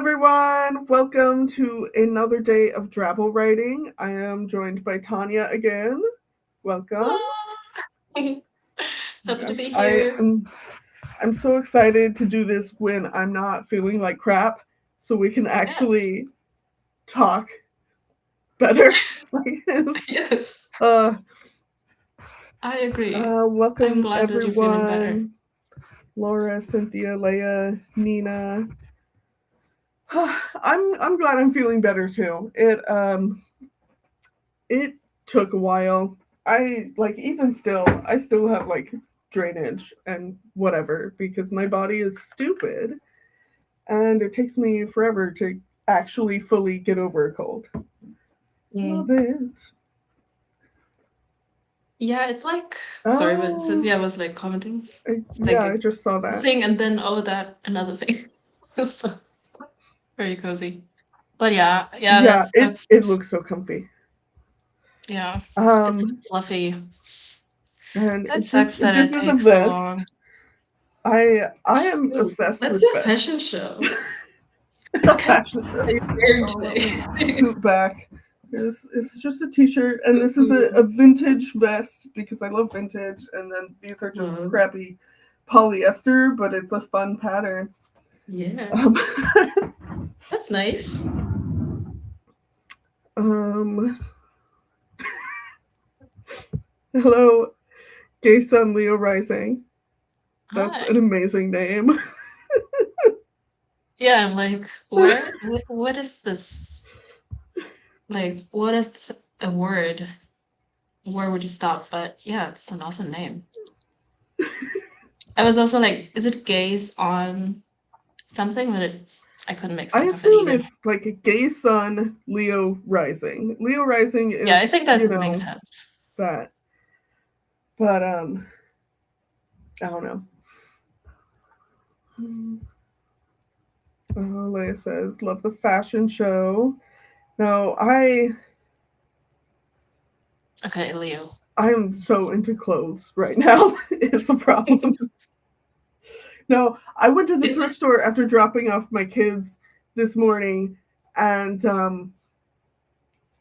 everyone. Welcome to another day of drabble writing. I am joined by Tanya again. Welcome. Happy to be I here. I'm so excited to do this when I'm not feeling like crap, so we can actually talk better like this. Yes, Uh, I agree. I'm Welcome glad that you're feeling better. everyone. Laura, Cynthia, Leia, Nina. I'm glad I'm feeling better too. It took a while. I like even still, I still have like drainage and whatever because my body is stupid and it takes me forever to actually fully get over a cold. Love it. Yeah, it's like sorry, but Cynthia was like commenting. I just saw that thing and then that another thing. So, very cozy. But yeah, that's it looks so comfy. yeah. It's fluffy. And It this sucks that it is a takes so vest. long. I am Ooh, obsessed let's with do a vests. fashion show. A fashion show. Are you wearing Let me today? scoot back. It's just a t-shirt, and this is a vintage vest because I love vintage, and then these are just crappy polyester, but it's a fun pattern. Yeah. That's nice. Hello, Gay Sun Leo Rising. That's Hi. an amazing name. Yeah, I'm like, what is this? Like, what is a word? Where would you stop? But yeah, it's an awesome name. I was also like, is it gaze on something? But I couldn't make I sense of it assume either. it's like a Gay Sun Leo Rising. Leo Rising is, Yeah, I think that makes sense. that. But I don't know. Oh, Leia says, love the fashion show. No, Okay, Leo. I'm so into clothes right now. It's a problem. No, I went to the thrift store after dropping off my kids this morning, and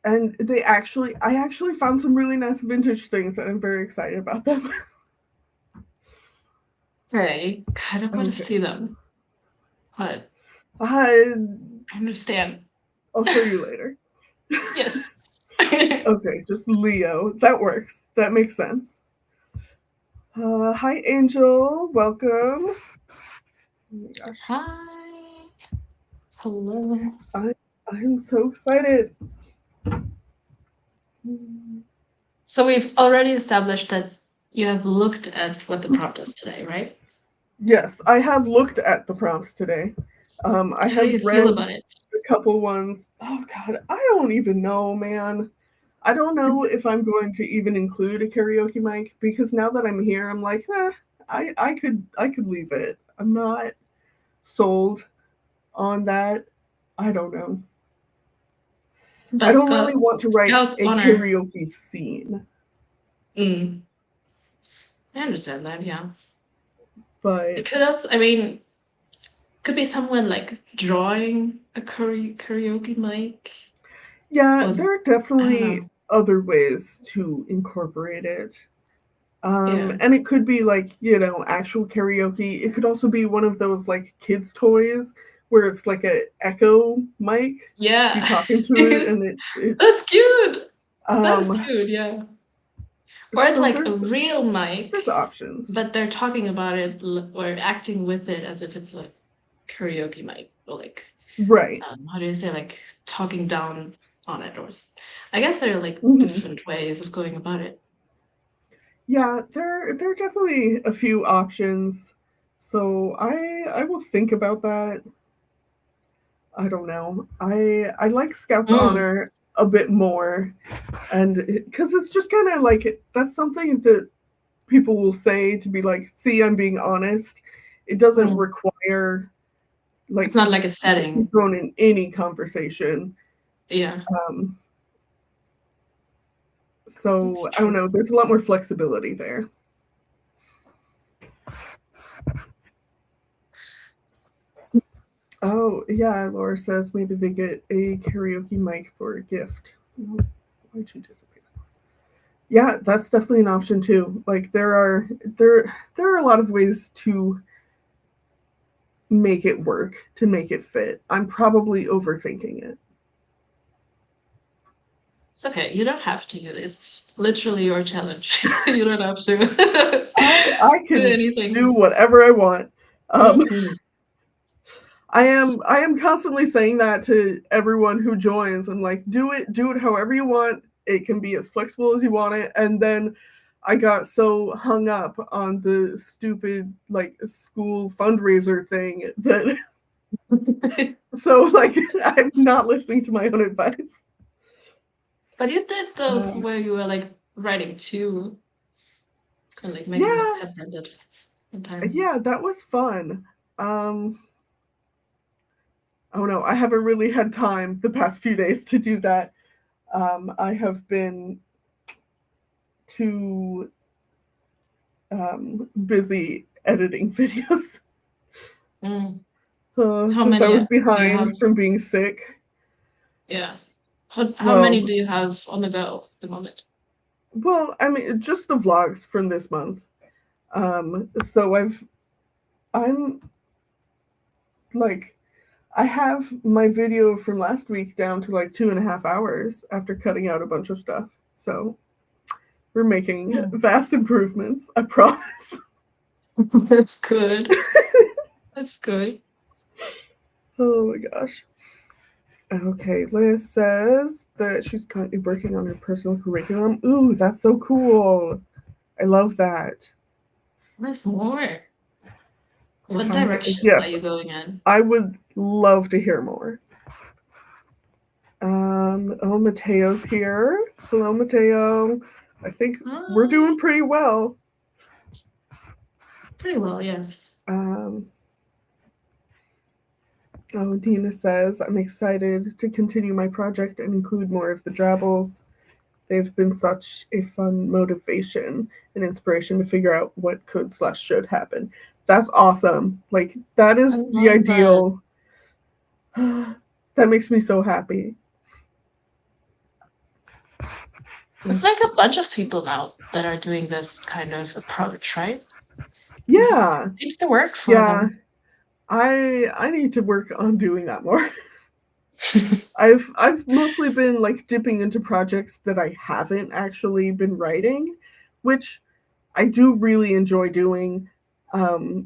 I actually found some really nice vintage things, and I'm very excited about them. Okay, kind of want to see them, but I I understand. I'll show you later. Yes. Okay, just Leo. That works. That makes sense. Hi, Angel. Welcome. Oh my gosh. Hi. Hello. I'm so excited. So we've already established that you have looked at what the prompt is today, right? Yes, I have looked at the prompts today. I How do you have read feel about it? a couple ones. Oh God, I don't even know, man. I don't know if I'm going to even include a karaoke mic because now that I'm here, I'm like, I could leave it. I'm not sold on that. I don't know. But I don't really want to write Scout's a honor. karaoke scene. I understand that, yeah. But it could also, I mean, could be someone like drawing a karaoke mic. Yeah, there are definitely other ways to incorporate it. And it could be like, actual karaoke. It could also be one of those like kids' toys where it's like a echo mic. Yeah. You talk into it and it That's cute. That's cute, yeah. Or it's so like a real mic. There's options. But they're talking about it or acting with it as if it's a karaoke mic. Or like, right. How do you say, like talking down on it? Or I guess there are like different ways of going about it. Yeah, there are definitely a few options. So I will think about that. I don't know. I like Scout's honor a bit more, and because it's just kind of like that's something that people will say to be like, "See, I'm being honest." It doesn't require like it's not like a setting thrown in any conversation. Yeah. So I don't know. There's a lot more flexibility there. Oh, yeah, Laura says maybe they get a karaoke mic for a gift. Why'd you disappear? Yeah, that's definitely an option too. Like there are a lot of ways to make it work, to make it fit. I'm probably overthinking it. It's okay. You don't have to. It's literally your challenge. You don't have to I do can do anything. whatever I want. Mhm. I am constantly saying that to everyone who joins. I'm like, do it however you want. It can be as flexible as you want it. And then I got so hung up on the stupid like school fundraiser thing that so like I'm not listening to my own advice. But you did those Uh, where you were like writing two and like making them yeah, separated in time. yeah, that was fun. Um, oh no, I haven't really had time the past few days to do that. I have been too busy editing videos Mm. How since I many was do you have? behind from being sick. Yeah. How many Well, do you have on the go at the moment? I mean, just the vlogs from this month. So I'm like, I have my video from last week down to like 2.5 hours after cutting out a bunch of stuff. So we're making Hmm. vast improvements, I promise. That's good. That's good. Oh my gosh. Okay, Liz says that she's currently working on her personal curriculum. Ooh, that's so cool. I love that. There's more. What I direction are yes, you going in? I would love to hear more. Oh, Mateo's here. Hello, Mateo. I think we're Ah, doing pretty well. pretty well, yes. Um, oh, Dina says, I'm excited to continue my project and include more of the drabbles. They've been such a fun motivation and inspiration to figure out what could/should happen. That's awesome. Like, that I is the love that. ideal. That makes me so happy. It's like a bunch of people now that are doing this kind of approach, right? Yeah, Seems to work for yeah. them. I need to work on doing that more. I've mostly been like dipping into projects that I haven't actually been writing, which I do really enjoy doing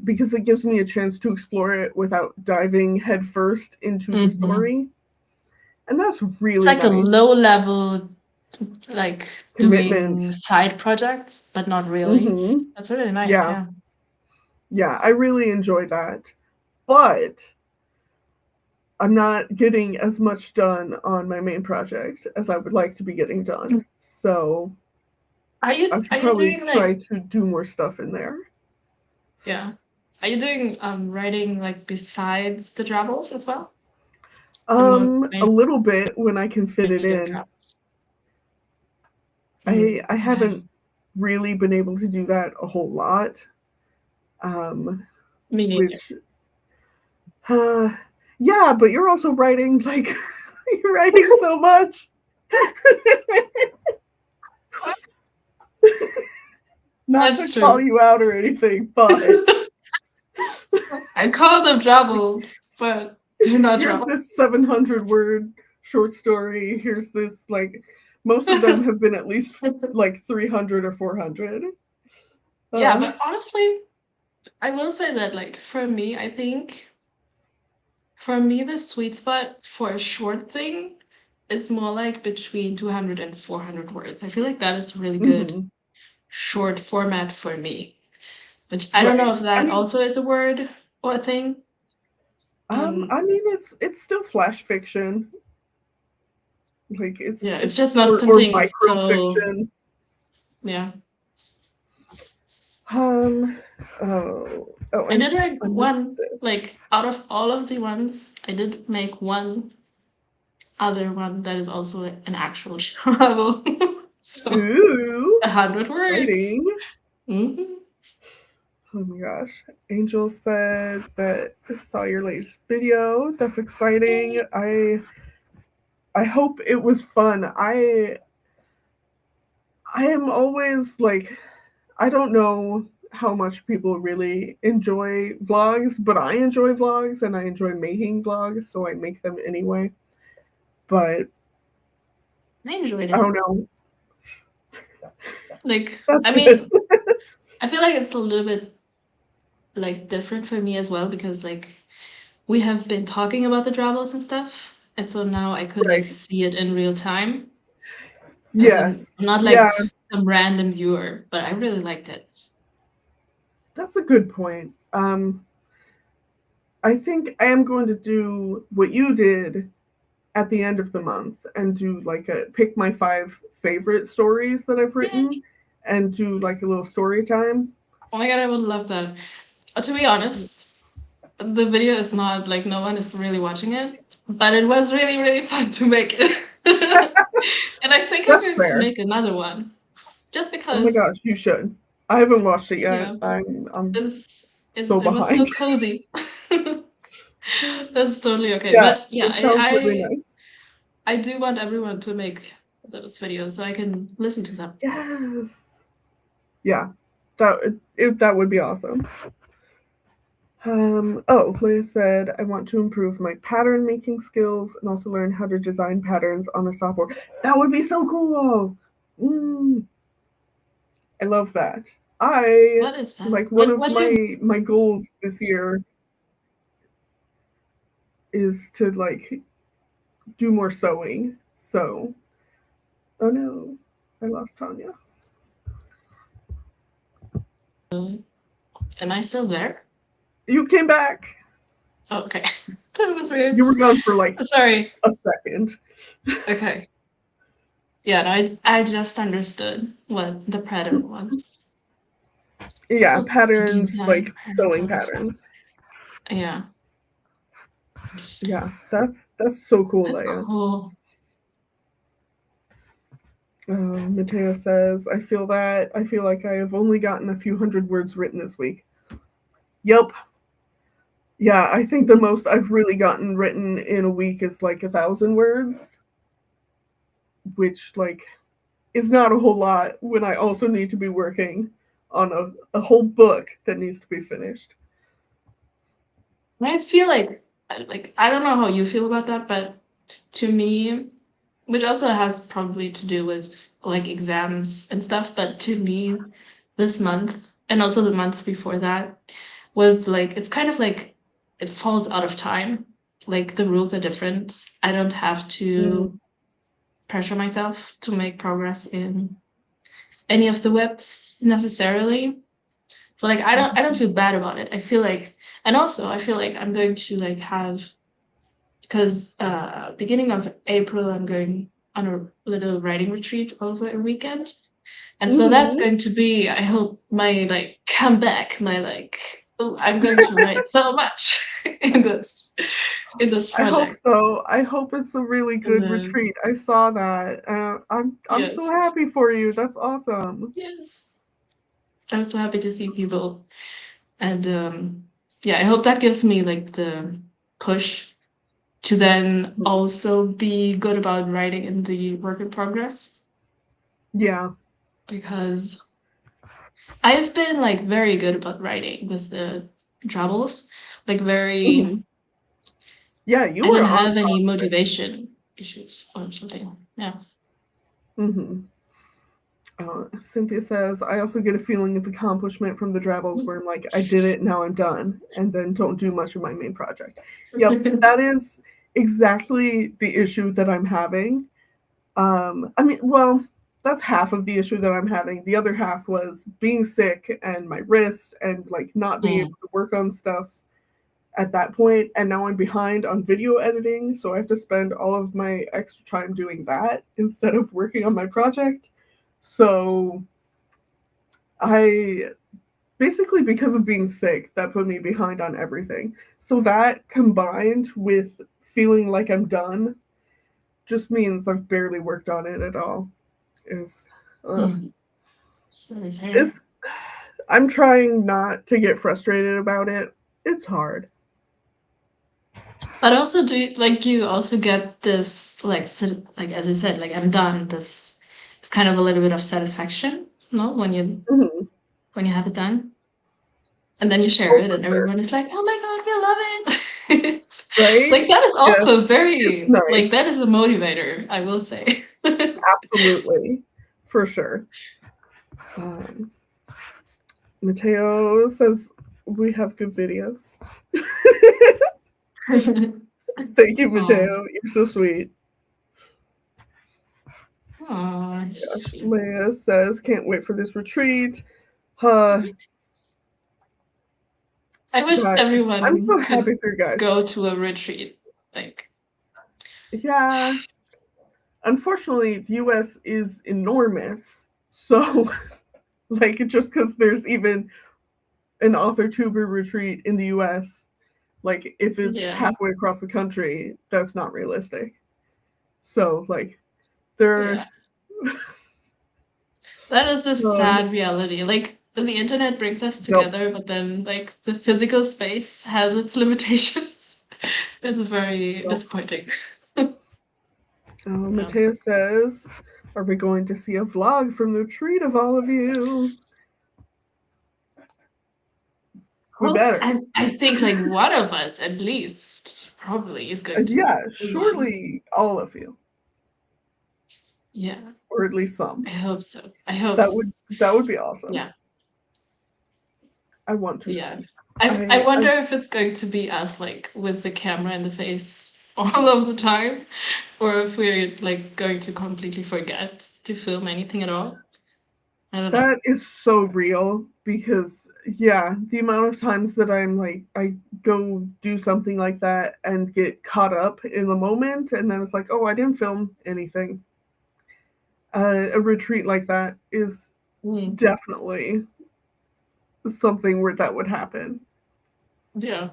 because it gives me a chance to explore it without diving headfirst into the Hmm. story, and that's It's really like a nice. low level, like doing Commitment. side projects, but not really. Mm-hmm. That's really nice, Yeah, yeah. yeah, I really enjoy that, but I'm not getting as much done on my main project as I would like to be getting done. So I Are should you probably doing try like, to do more stuff in there. yeah? Are you doing writing like besides the travels as well? Or A little bit when I can fit it mainly the in. travels? Mm, I okay. haven't really been able to do that a whole lot. Um, Me neither. which, uh, yeah, but you're also writing like you're writing so much. Not to That's call true. you out or anything, but I call them travels, but they're not here's travels. this 700 word short story. Here's this like most of them have been at least like 300 or 400. Yeah, Uh, but honestly, I will say that like for me, I think for me the sweet spot for a short thing is more like between 200 and 400 words. I feel like that is really good mhm, short format for me, which I don't know right. if I that mean, also is a word or a thing. I mean, it's still flash fiction. Like Yeah, it's it's just not or something so, microfiction. yeah. Um. Oh. I did like I missed one, this. like out of all of the ones, I did make one other one that is also an actual travel. So Ooh, 100 words. exciting. Hmm. Oh my gosh. Angel said that saw your latest video. That's exciting. I hope it was fun. I am always like, I don't know how much people really enjoy vlogs, but I enjoy vlogs and I enjoy making vlogs, so I make them anyway. But I enjoyed I it. don't know. Like, That's I good. mean, I feel like it's a little bit like different for me as well because like we have been talking about the drabbles and stuff, and so now I could like Right. see it in real time as Yes. I'm not Yeah, like some random viewer, but I really liked it. that's a good point. I think I am going to do what you did at the end of the month and do like a pick my 5 favorite stories that I've written Yay. and do like a little story time. Oh my god, I would love that. To be honest, the video is not like no one is really watching it, but it was really, really fun to make it. And I think I'm That's going to fair. make another one just Oh my because, gosh, you should. I haven't watched it yet. yeah, I'm it's so it was so behind. cozy. That's totally okay. Yeah, But yeah, it sounds really nice. I do want everyone to make those videos so I can listen to them. Yes. Yeah, that would be awesome. Leah said, I want to improve my pattern making skills and also learn how to design patterns on a software. That would be so cool. Mm, I love that. I What is that? like one of What do you my goals this year is to like do more sewing. So, oh no, I lost Tanya. am I still there? You came back. Oh, okay. That was weird. You were gone for like Sorry. a second. Okay. Yeah, no, I just understood what the pattern was. Yeah, So patterns like design patterns sewing on the stuff. patterns. Yeah, interesting. Yeah, that's so cool, That's Leia. cool. Mateo says, I feel that. I feel like I have only gotten a few hundred words written this week. Yep. Yeah, I think the most I've really gotten written in a week is like 1,000 words, which like is not a whole lot when I also need to be working on a whole book that needs to be finished. I feel like I don't know how you feel about that, but to me, which also has probably to do with like exams and stuff, but to me, this month and also the month before that was like it's kind of like it falls out of time. Like the rules are different. I don't have to Mm, pressure myself to make progress in any of the webs necessarily. So like I don't feel bad about it. I feel like and also I feel like I'm going to like have because beginning of April I'm going on a little writing retreat over a weekend. And so that's mm-hmm. going to be, I hope, my like comeback, my like, oh, I'm going to write so much in this I hope project. so. I hope it's a really And good then retreat. I saw that. I'm so yes, happy for you. That's awesome. yes, I'm so happy to see people, and yeah, I hope that gives me like the push to then also be good about writing in the work in progress Yeah. because I've been like very good about writing with the travels, like very. Mhm. Yeah, you I were don't on have top any of it. motivation issues or something. Yeah. Hmm. Cynthia says, I also get a feeling of accomplishment from the Drabbles where I'm like, I did it, now I'm done, and then don't do much of my main project. Yep, that is exactly the issue that I'm having. I mean, well, that's half of the issue that I'm having. The other half was being sick and my wrist and like not being able Mm. to work on stuff at that point. And now I'm behind on video editing, so I have to spend all of my extra time doing that instead of working on my project. So I basically, because of being sick, that put me behind on everything. So that combined with feeling like I'm done just means I've barely worked on it at all. Is Mm. It's very fair. it's I'm trying not to get frustrated about it. It's hard. But also, you also get this like as you said, like I'm done. This it's kind of a little bit of satisfaction, no, Mhm. when you have it done, and then you share Oh, it, for and sure. everyone is like, "Oh my god, we love it!" Right? Like that is Yes. also It's very like that nice. is a motivator, I will say. Absolutely. For sure. Um, Mateo says we have good videos. Thank you, Oh, Mateo. You're so sweet. oh, Gosh, sweet. Leia says, can't wait for this retreat. Uh, I wish God, I'm everyone so could happy for you guys. go to a retreat. Like, Yeah, unfortunately, the US is enormous. So, like, just because there's even an author tuber retreat in the US, like, if it's yeah, halfway across the country, that's not realistic. So, like, there. yeah. That is a Uh, sad reality. Like, the internet brings us yep. together, but then, like, the physical space has its limitations. It's very Yep. disappointing. Yeah. Mateo says, are we going to see a vlog from the retreat of all of you? We Well, better. I think, like, one of us, at least, probably is going to Yeah, do one. surely all of you, Yeah, or at least some. I hope so. I hope That so. would be awesome. Yeah, I want to yeah. see. I I wonder if it's going to be us, like, with the camera in the face all of the time, or if we're, like, going to completely forget to film anything at all. I don't know. that is so real because yeah, the amount of times that I'm like I go do something like that and get caught up in the moment and then it's like, "Oh, I didn't film anything." A retreat like that is Mm, definitely something where that would happen. yeah.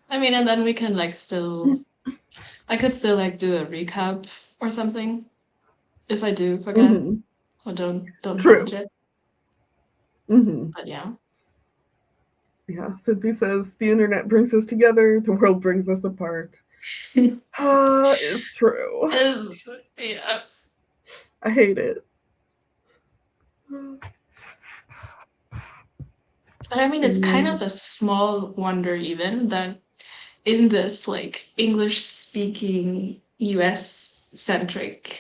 I mean, and then we can like still, I could still like do a recap or something if I do forget Mhm. or don't manage True. it. Mhm. But yeah, Yeah, Cynthia says the internet brings us together, the world brings us apart. It's true. is yeah. I hate it. But I mean, it's kind And of a small wonder even that in this like English speaking US centric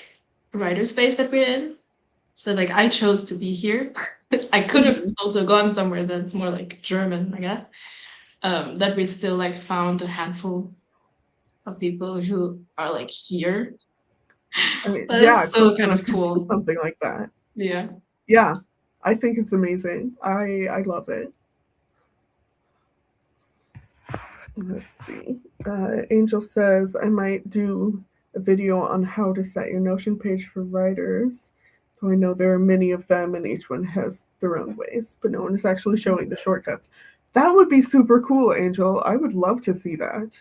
writer space that we're in, that like I chose to be here. I could have mhm. also gone somewhere that's more like German, I guess. That we still like found a handful of people who are like here. I mean, That yeah, is still kind co-founders of could do cool. something like that. Yeah. Yeah, I think it's amazing. I love it. Let's see. Angel says I might do a video on how to set your Notion page for writers. So I know there are many of them, and each one has their own ways, but no one is actually showing the shortcuts. That would be super cool, Angel. I would love to see that.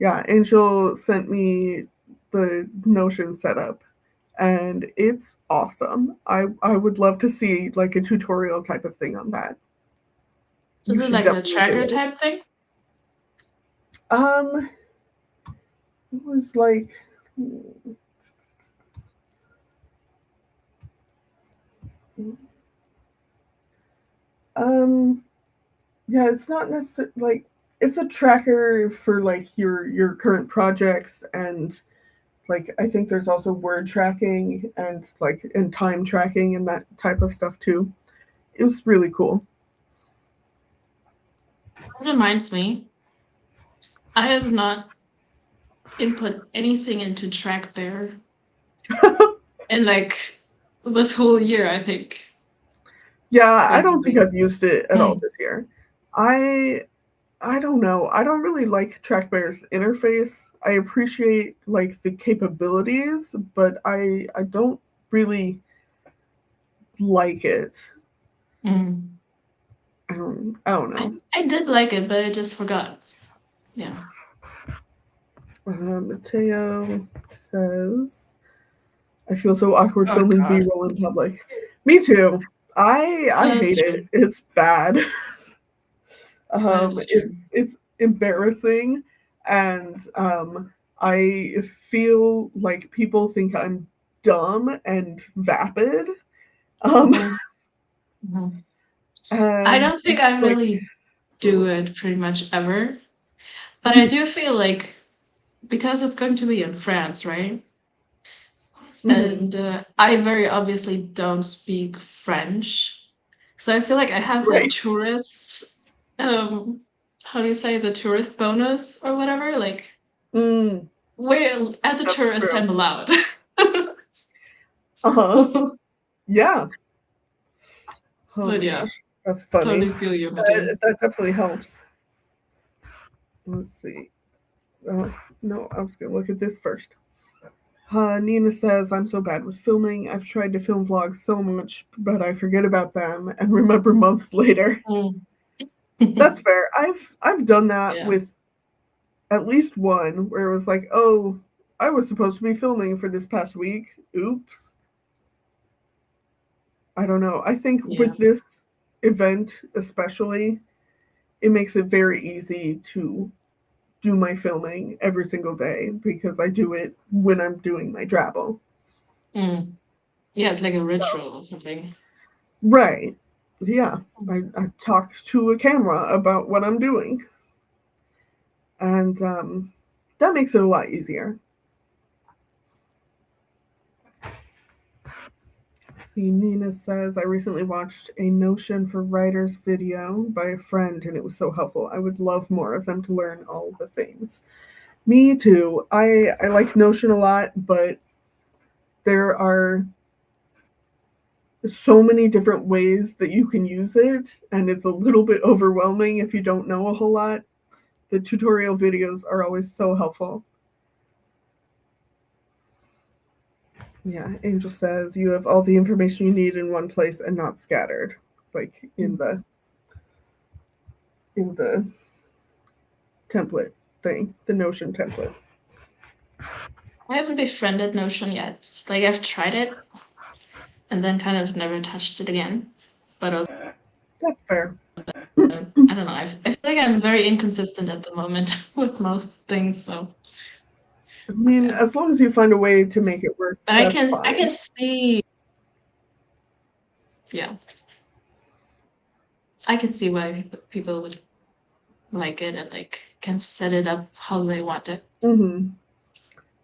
Yeah, Angel sent me the Notion setup, and it's awesome. I would love to see like a tutorial type of thing on that. Is You it should like a definitely tracker do it. type thing? Um, it was like um yeah, it's not necessarily like it's a tracker for like your current projects and like I think there's also word tracking and like and time tracking and that type of stuff too. It was really cool. That reminds me, I have not input anything into TrackBear in like this whole year, I think. Yeah, I don't think Crazily. I've used it at all Mm. this year. I I don't know. I don't really like TrackBear's interface. I appreciate like the capabilities, but I don't really like it. Mm. I don't know. I did like it, but I just forgot. Yeah. Mateo says, "I feel so awkward Oh filming God. B-roll in public." Me too. I That's hate true. it. It's bad. That's true. It's embarrassing, and I feel like people think I'm dumb and vapid. Um, Mhm, mhm. I and don't think it's I like, really do it pretty much ever, but I mhm, do feel like because it's going to be in France, right? mhm, And I very obviously don't speak French. So I feel like I have the right. tourist, how do you say, the tourist bonus or whatever? Like, Mm, where as a that's tourist, true. I'm allowed. Uh-huh. But Yeah. Oh my yeah, gosh. That's funny. totally feel you, Matteo. That definitely helps. Let's see. No, I was gonna look at this first. Nina says, I'm so bad with filming. I've tried to film vlogs so much, but I forget about them and remember months later. Mm. That's fair. I've done that Yeah. with at least one where it was like, oh, I was supposed to be filming for this past week. Oops. I don't know. I think Yeah. with this event especially, it makes it very easy to do my filming every single day because I do it when I'm doing my drabble. Mm. Yeah, it's like a So, ritual or something. right. Yeah. Mm. I talk to a camera about what I'm doing. And that makes it a lot easier. See, Nina says, I recently watched a Notion for Writers video by a friend and it was so helpful. I would love more of them to learn all the things. Me too. I like Notion a lot, but there are so many different ways that you can use it, and it's a little bit overwhelming if you don't know a whole lot. The tutorial videos are always so helpful. Yeah, Angel says you have all the information you need in one place and not scattered, like Mm. in the template thing, the Notion template. I haven't befriended Notion yet. Like I've tried it and then kind of never touched it again. But also, That's fair. I don't know. I feel like I'm very inconsistent at the moment with most things. So I mean, yeah, as long as you find a way to make it work, but that's I can fine. see. Yeah, I can see why people would like it and like can set it up how they want it. Hmm.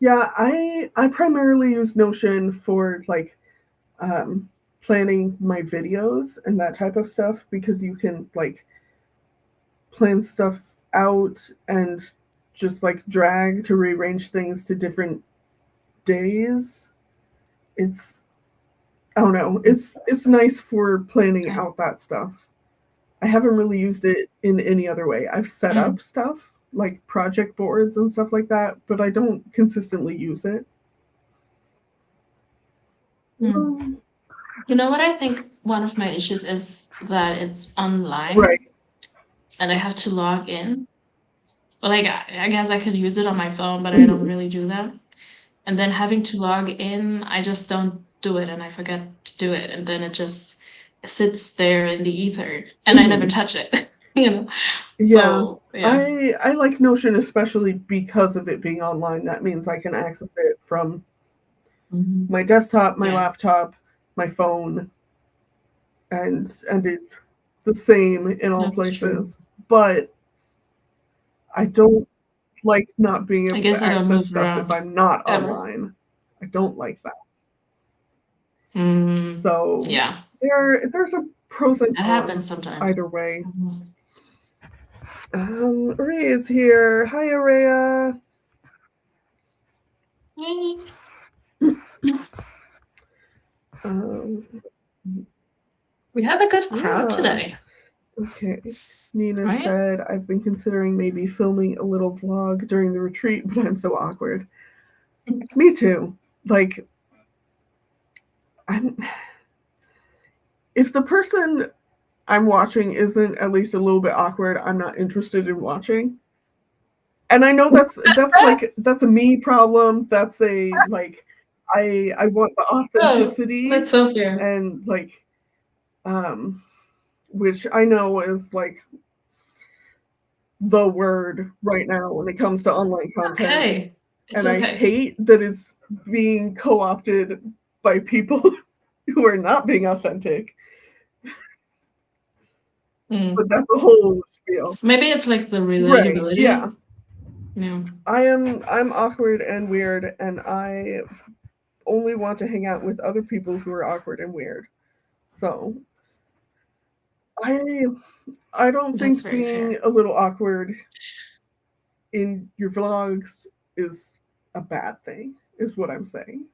Yeah, I primarily use Notion for like um, planning my videos and that type of stuff because you can like plan stuff out and just like drag to rearrange things to different days. It's I don't know. It's nice for planning Okay. out that stuff. I haven't really used it in any other way. I've set Mm. up stuff like project boards and stuff like that, but I don't consistently use it. Mm. Um, You know what I think one of my issues is that it's right. online and I have to log in. Well, like I guess I could use it on my phone, but I don't Mhm. really do that. And then having to log in, I just don't do it and I forget to do it. And then it just sits there in the ether and I never Mhm. touch it, you know? Yeah. So, yeah. I like Notion especially because of it being online. That means I can access it from Mhm. my desktop, my Yeah, laptop, my phone, and it's the same in all that's true. places. But I don't like not being I able guess to I don't access move stuff if around I'm not ever. online. I don't like that. Mm, So yeah, there's a pros and that happens cons sometimes. either way. Mhm. Araya is here. Hi, Araya. Yay. Um, We have a good crowd yeah. today, Okay. Nina right? said, I've been considering maybe filming a little vlog during the retreat, but I'm so awkward. Me too. Like, I'm, if the person I'm watching isn't at least a little bit awkward, I'm not interested in watching. And I know that's a me problem. That's I want the Oh, authenticity that's so fair. and like which I know is like the word right now when it comes to online content. Okay. It's And I okay. hate that it's being co-opted by people who are not being authentic. But that's a whole spiel. Maybe it's like the Right, relatability. yeah. Yeah. I'm awkward and weird, and I only want to hang out with other people who are awkward and weird. So I I don't That's think very being fair. a little awkward in your vlogs is a bad thing, is what I'm saying.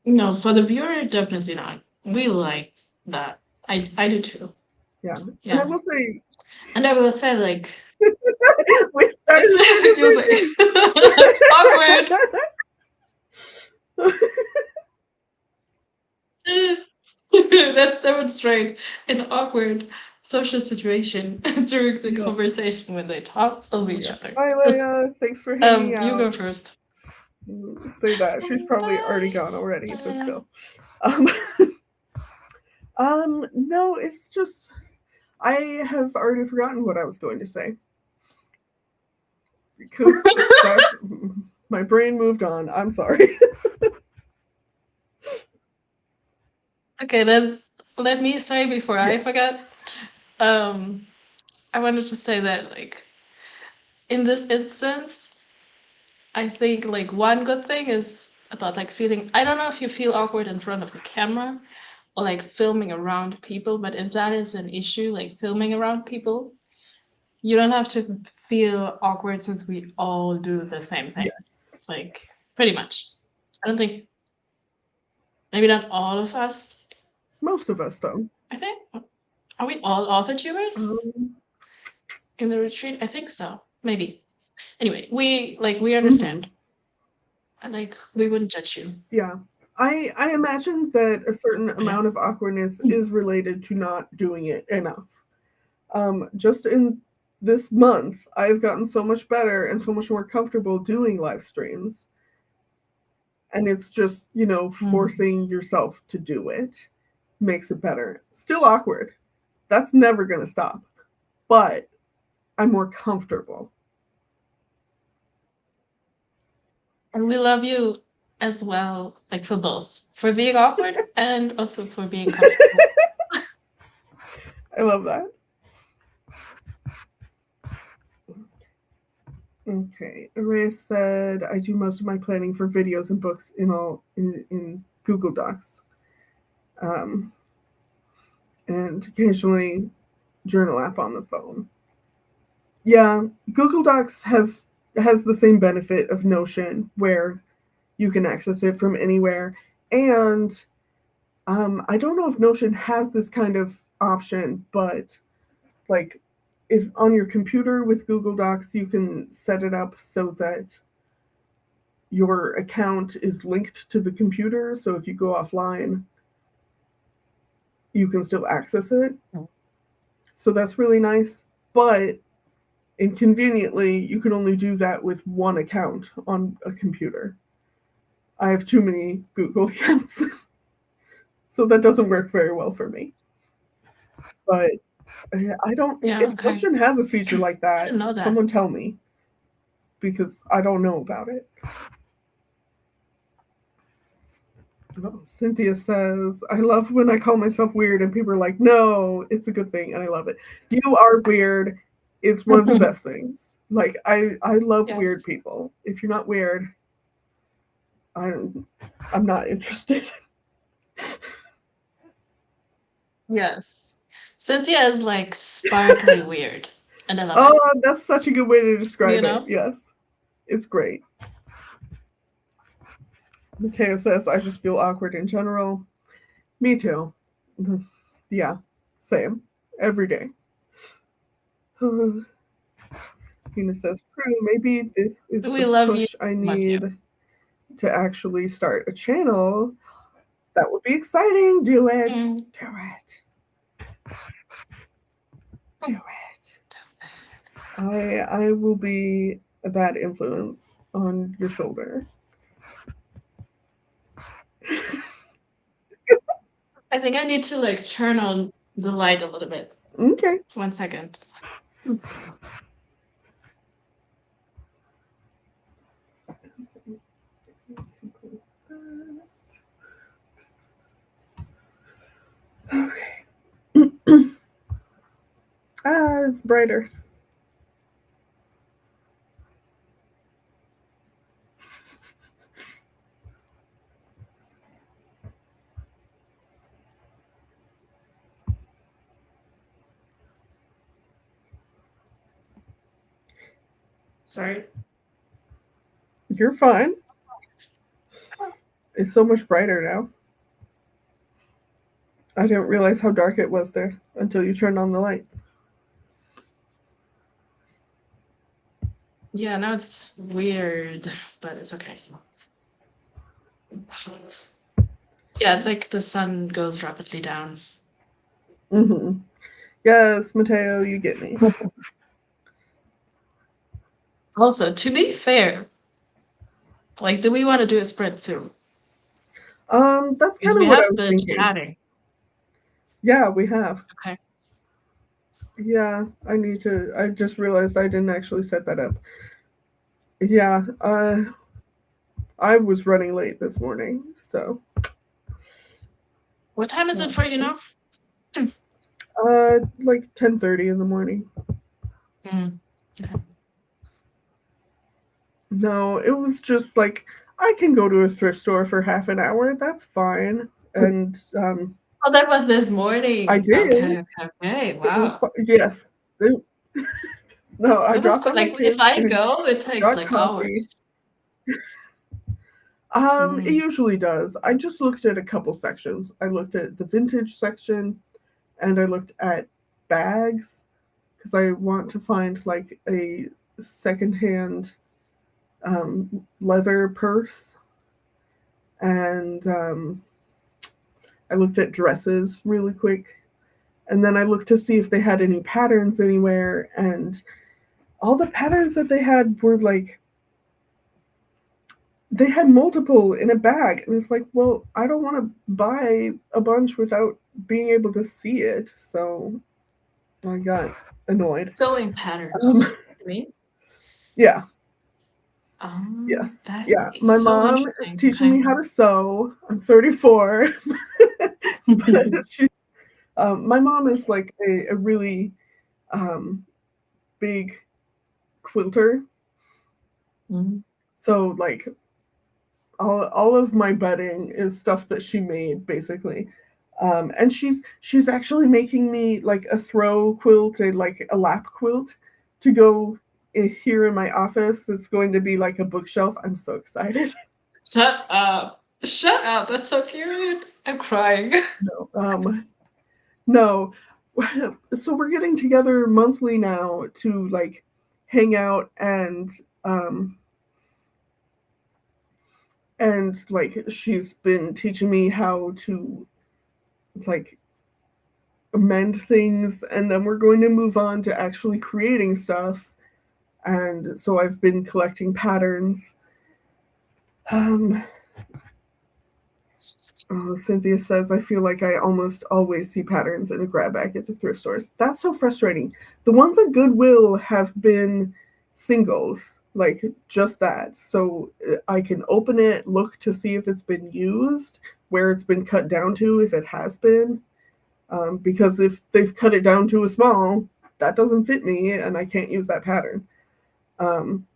No, for the viewer, definitely not. We like that. I do too. Yeah. And I Yeah. will say And I will say, like, we started from the you'll same say thing. awkward. Let's demonstrate an awkward social situation during the Yeah. conversation when they talk over each Yeah. other. Bye, Leia. Thanks for hanging You out. go first. Say that. She's probably already Bye. gone already, but still. Um, no, it's just I have already forgotten what I was going to say because that's my brain moved on. I'm sorry. Okay, then let me say before I Yes. forget. I wanted to say that, like, in this instance, I think like one good thing is about like feeling. I don't know if you feel awkward in front of the camera or like filming around people, but if that is an issue, like filming around people, you don't have to feel awkward since we all do the same thing. Yes. Like pretty much. I don't think maybe not all of us. Most of us, though. I think are we all author tubers Um, in the retreat? I think so. Maybe. Anyway, we mhm. understand. And like we wouldn't judge you. Yeah. I imagine that a certain Yeah. amount of awkwardness is related to not doing it enough. Just in this month, I've gotten so much better and so much more comfortable doing live streams. And it's just, forcing yourself to do it makes it better. Still awkward. That's never going to stop. But I'm more comfortable. And we love you as well, like for both, for being awkward and also for being comfortable. I love that. Okay. Array said I do most of my planning for videos and books in Google Docs. Um, and occasionally journal app on the phone. Yeah, Google Docs has the same benefit of Notion where you can access it from anywhere. And I don't know if Notion has this kind of option, but like if on your computer with Google Docs, you can set it up so that your account is linked to the computer. So if you go offline, you can still access it. So that's really nice. But inconveniently, you can only do that with one account on a computer. I have too many Google accounts. So that doesn't work very well for me. But I don't, Yeah, if okay. Notion has a feature like I that, didn't know that. someone tell me because I don't know about it. Oh, Cynthia says, I love when I call myself weird and people are like, no, it's a good thing. And I love it. You are weird. It's one of the best things. Like, I love Yes. weird people. If you're not weird, I'm not interested. Yes. Cynthia is like sparkly weird. And I love Oh, it. that's such a good way to You describe it. know? Yes, it's great. Mateo says, I just feel awkward in general. Me too. Yeah, same. Every day. Tina says, true, maybe this is We the love you, push I Mateo. need to actually start a channel. That would be exciting. Do it. Do it. Do it. I will be a bad influence on your shoulder. I think I need to like turn on the light a little bit. Okay. 1 second. Okay. It's brighter. Sorry. You're fine. It's so much brighter now. I didn't realize how dark it was there until you turned on the light. Yeah, now it's weird, but it's okay. Yeah, like the sun goes rapidly down. Mm-hmm. Yes, Mateo, you get me. Also, to be fair, like, do we want to do a spread soon? That's Because kind of we what I have was been thinking. chatting. Yeah, we have. Okay. Yeah, I just realized I didn't actually set that up. Yeah, I was running late this morning, so. What time is it for you now? Like 10:30 in the morning. Okay. No, it was just like I can go to a thrift store for half an hour. That's fine. And Oh, that was this morning. I did. Okay. It was Wow. yes. No, I That was dropped quick. off my Like, if kids I and go, it takes got like coffee. hours. It usually does. I just looked at a couple sections. I looked at the vintage section and I looked at bags because I want to find like a secondhand leather purse. And I looked at dresses really quick. And then I looked to see if they had any patterns anywhere. And all the patterns that they had were like, they had multiple in a bag. And it's like, well, I don't want to buy a bunch without being able to see it. So I got annoyed. Sewing patterns. You mean? Yeah. Yes. That Yeah. is My so mom is interesting. teaching me how to sew. I'm 34. But my mom is like a really um, big quilter. Mhm. So like all of my bedding is stuff that she made basically. And she's actually making me like a throw quilt, like a lap quilt to go here in my office. It's going to be like a bookshelf. I'm so excited. Shut up. Shut up. That's so cute. I'm crying. No, no. So we're getting together monthly now to like hang out um and like she's been teaching me how to like mend things, and then we're going to move on to actually creating stuff. And so I've been collecting patterns. um Cynthia says, I feel like I almost always see patterns in a grab bag at the thrift stores. That's so frustrating. The ones at Goodwill have been singles, like just that. So I can open it, look to see if it's been used, where it's been cut down to, if it has been. Because if they've cut it down to a small, that doesn't fit me and I can't use that pattern. Um,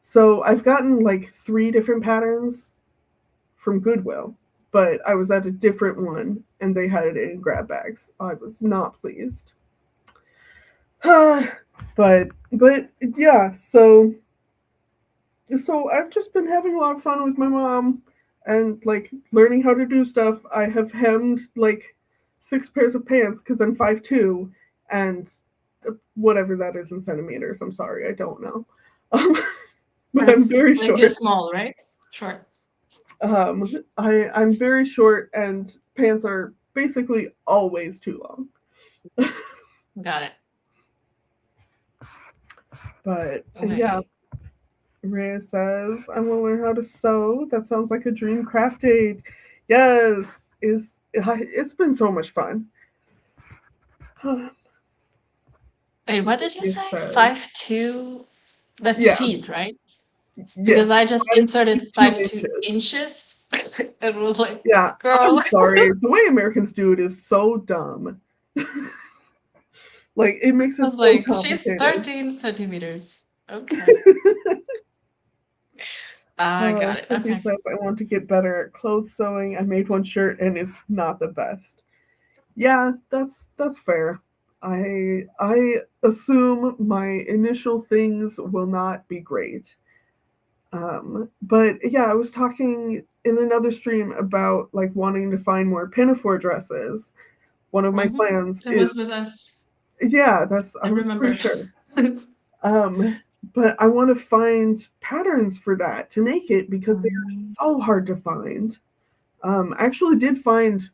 so I've gotten like 3 different patterns from Goodwill, but I was at a different one and they had it in grab bags. I was not pleased. but yeah, so I've just been having a lot of fun with my mom and like learning how to do stuff. I have hemmed like 6 pairs of pants because I'm 5'2", and whatever that is in centimeters. I'm sorry, I don't know. Um, but I'm That's very like you're short. small, right? Short. I'm very short, and pants are basically always too long. Got it. But yeah, Okay. Rhea says, I want to learn how to sew. That sounds like a dream craft date. Yes. is it's been so much fun. Wait, what did you Sophia say? says, 5'2"? That's yeah, feet, right? Because yes, I just 5 feet inserted 2 5'2" inches. inches. It was like, Yeah, I'm girl. sorry. The way Americans do it is so dumb. Like it makes I it was so like, she's complicated. 13 centimeters. Okay. I got it. Cynthia Okay. says, I want to get better at clothes sewing. I made one shirt and it's not the best. Yeah, that's fair. I assume my initial things will not be great. But yeah, I was talking in another stream about like wanting to find more pinafore dresses. One of my Mm-hmm. plans It was with is, us. yeah, that's I I was pretty remember. sure. But I want to find patterns for that to make it because they are Um, so hard to find. I actually did find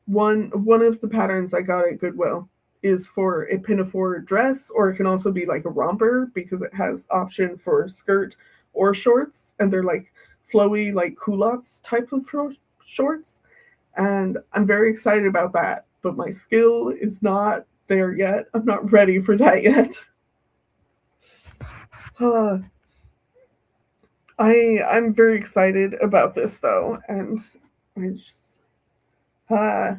one of the patterns I got at Goodwill is for a pinafore dress, or it can also be like a romper because it has option for skirt or shorts, and they're like flowy, like culottes type of shorts. And I'm very excited about that, but my skill is not there yet. I'm not ready for that yet. Uh, I'm very excited about this though, and I just, uh,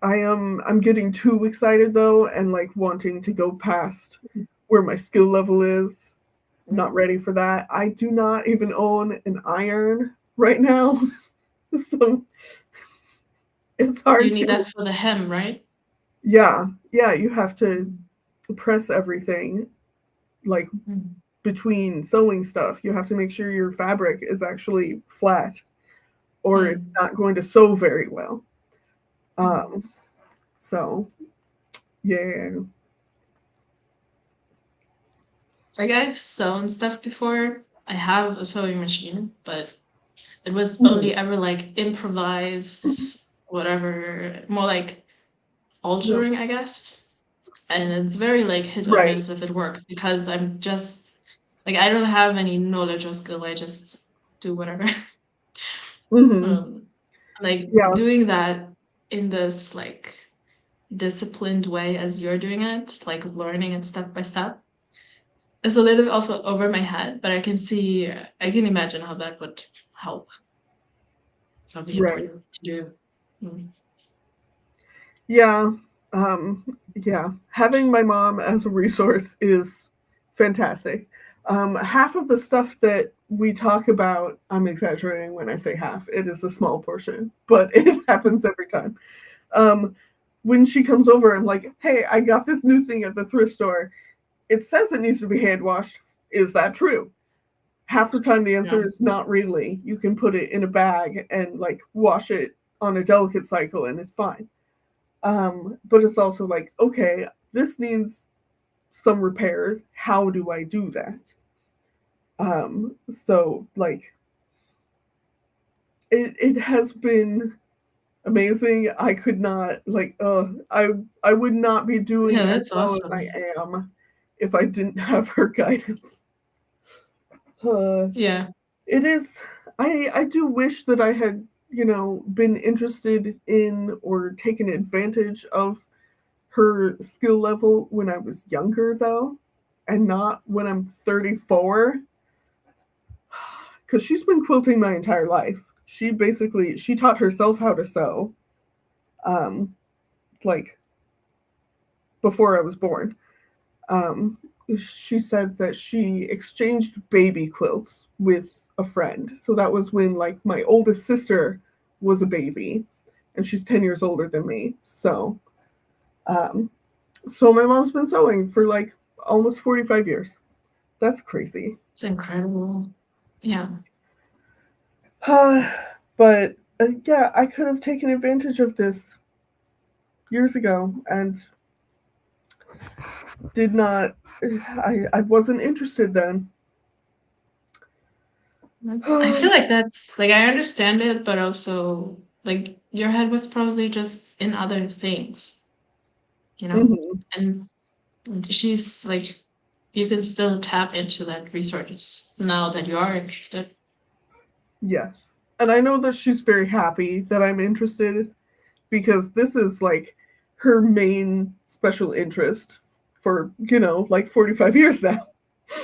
I'm getting too excited though, and like wanting to go past where my skill level is. Not ready for that. I do not even own an iron right now, so it's you hard need to. that for the hem, right? Yeah, yeah. You have to press everything like Mm-hmm. between sewing stuff. You have to make sure your fabric is actually flat, or it's not going to sew very well. Um, so yeah. Like I've sewn stuff before. I have a sewing machine, but it was Mhm. only ever like improvised, whatever, more like Yeah. altering, I guess. And it's very like hit or Right. miss if it works because I'm just like I don't have any knowledge or skill. I just do whatever. Hmm. um, like Yeah. doing that in this like disciplined way as you're doing it, like learning it step by step, is a little bit over my head. But I can imagine how that would help. That'll be Right. important to do. Mm. Yeah. Yeah. Having my mom as a resource is fantastic. Half of the stuff that we talk about, I'm exaggerating when I say half. It is a small portion, but it happens every time. Um, when she comes over, I'm like, hey, I got this new thing at the thrift store. It says it needs to be hand washed. Is that true? Half the time, the Yeah. answer is not really. You can put it in a bag and like wash it on a delicate cycle and it's fine. But it's also like, okay, this needs some repairs. How do I do that? So like it has been amazing. I could not like I would not be Yeah, doing as that's well as I awesome. am if I didn't have her guidance. Uh, Yeah. it is I do wish that I had, been interested in or taken advantage of her skill level when I was younger though, and not when I'm 34, cuz she's been quilting my entire life. She taught herself how to sew um like before I was born. Um she said that she exchanged baby quilts with a friend. So that was when like my oldest sister was a baby and she's 10 years older than me. Um so my mom's been sewing for like almost 45 years. That's crazy. It's incredible. Yeah. But yeah, I could have taken advantage of this years ago and did not. I wasn't interested then. I feel like that's like I understand it, but also like your head was probably just in other things, you know? Mhm. And she's like you can still tap into that resource now that you are interested. Yes. And I know that she's very happy that I'm interested because this is like her main special interest for, like 45 years now.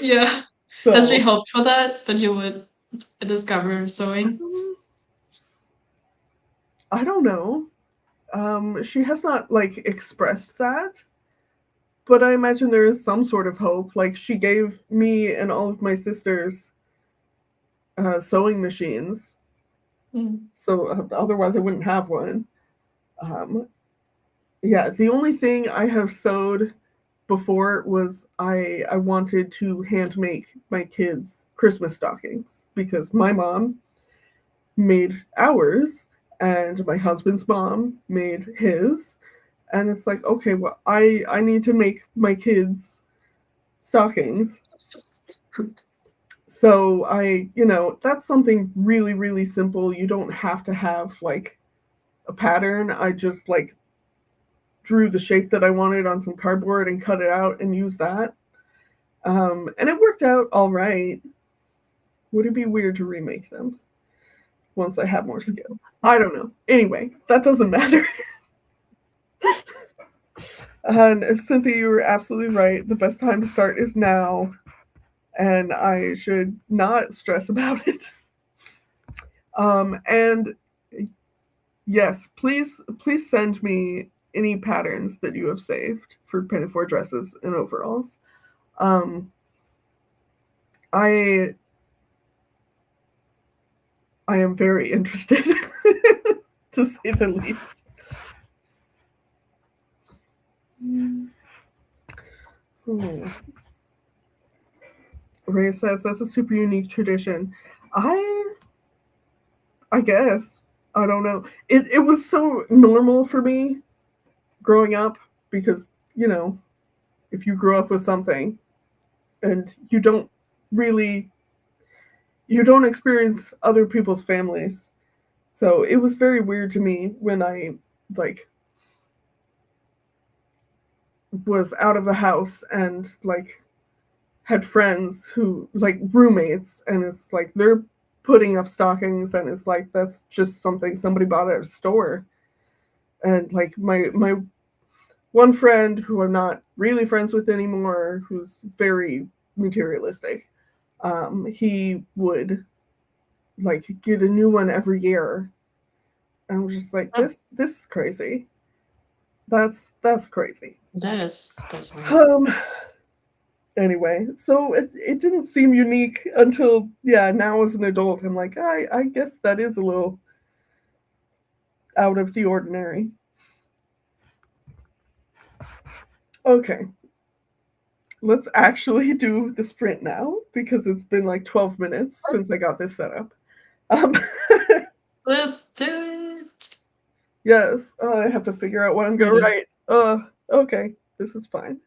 Yeah. Has she So, hoped for that you would discover sewing? I don't know. She has not like expressed that, but I imagine there is some sort of hope. Like she gave me and all of my sisters sewing machines, Mm. so otherwise I wouldn't have one. Um, yeah, the only thing I have sewed before was I wanted to hand make my kids Christmas stockings because my mom made ours and my husband's mom made his, and it's like, okay, well, I need to make my kids stockings. So that's something really really simple. You don't have to have like a pattern. I just like drew the shape that I wanted on some cardboard and cut it out and used that. And it worked out all right. Would it be weird to remake them once I have more skill? I don't know. Anyway, that doesn't matter. And Cynthia, you were absolutely right. The best time to start is now, and I should not stress about it. And yes, please send me any patterns that you have saved for pinafore dresses and overalls. Um, I I am very interested, to say the least. Hmm. Ray says that's a super unique tradition. I I guess. I don't know. It was so normal for me growing up because, if you grew up with something and really you don't experience other people's families. So it was very weird to me when I like was out of the house and like had friends who like roommates, and it's like they're putting up stockings and it's like that's just something somebody bought at a store. And like my one friend who I'm not really friends with anymore, who's very materialistic, he would like get a new one every year. And I was just like, Oh, this is crazy. That's crazy. that's weird. Um anyway, so it didn't seem unique until, yeah, now as an adult I'm like, I guess that is a little out of the ordinary. Okay, let's actually do the sprint now because it's been like 12 minutes since I got this set up. Um, Let's do it. yes, I have to figure out what I'm gonna Ready. write. Okay, this is fine.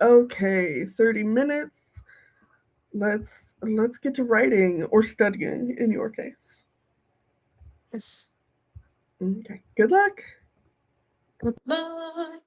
Okay, 30 minutes. Let's get to writing or studying in your case. Yes. Okay, good luck. Goodbye.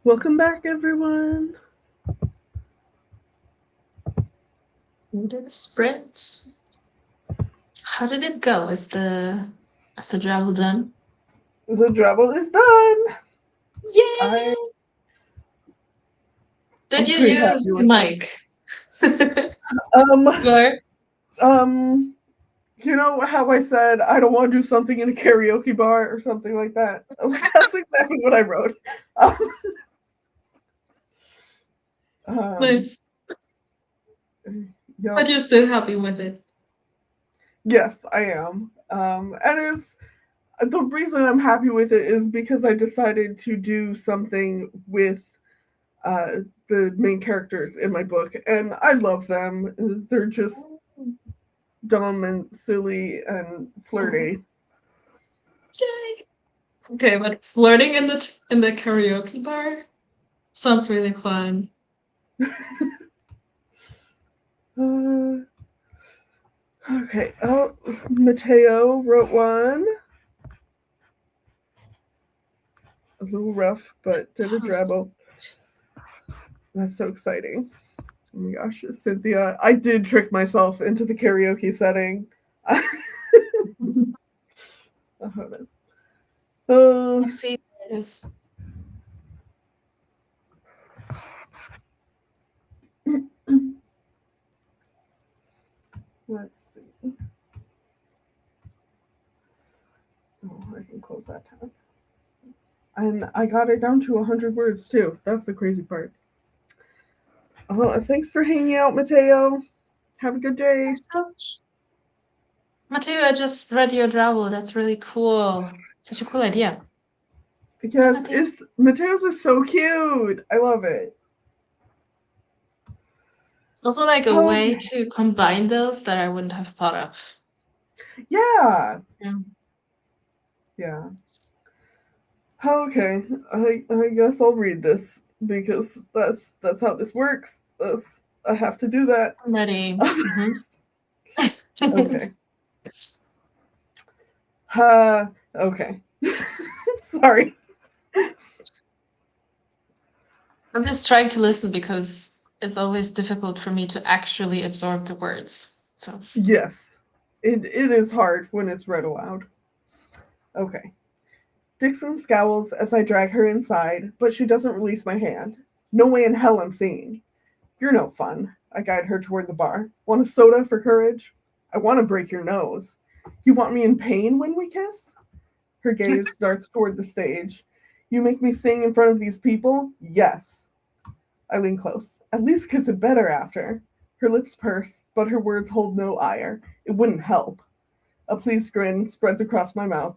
Welcome back, everyone. Sprints. How did it go? Is the drabble done? The drabble is done. Yay! Did you pretty use happy the with mic? it. Or You know how I said I don't want to do something in a karaoke bar or something like that? That's exactly what I wrote. nice. Yep. But you're still happy with it. Yes, I am. And it's the reason I'm happy with it is because I decided to do something with the main characters in my book, and I love them. They're just dumb and silly and flirty. Yay! Okay, but flirting in the karaoke bar sounds really fun. Okay. Oh, Mateo wrote one. A little rough, but did a drabble. That's so exciting. Oh my gosh, Cynthia. I did trick myself into the karaoke setting. Hold on. I see this. Let's see. Oh, I can close that tab. And I got it down to 100 words too. That's the crazy part. Oh, thanks for hanging out, Mateo. Have a good day. Mateo, I just read your drabble. That's really cool. Such a cool idea. Because Mateo's is so cute. I love it. Also, like a way to combine those that I wouldn't have thought of. Yeah. Yeah. Okay. I guess I'll read this because that's how this works. I have to do that. I'm ready. Okay. Okay. Sorry. I'm just trying to listen because it's always difficult for me to actually absorb the words. So Yes. It is hard when it's read aloud. Okay. Dixon scowls as I drag her inside, but she doesn't release my hand. No way in hell I'm singing. You're no fun. I guide her toward the bar. Want a soda for courage? I want to break your nose. You want me in pain when we kiss? Her gaze darts toward the stage. You make me sing in front of these people? Yes. I lean close. At least kiss it better after. Her lips purse, but her words hold no ire. It wouldn't help. A pleased grin spreads across my mouth.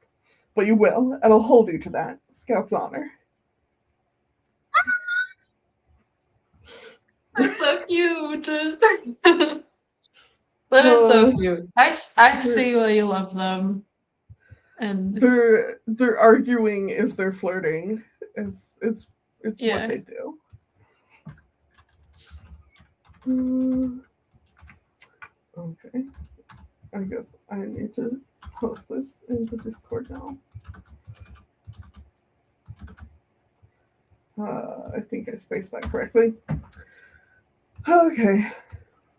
But you will, and I'll hold you to that. Scout's honor. that's so cute. That is so cute. I see why you love them. And Their arguing is their flirting. It's what they do. Okay. I guess I need to post this into Discord now. I think I spaced that correctly. Okay.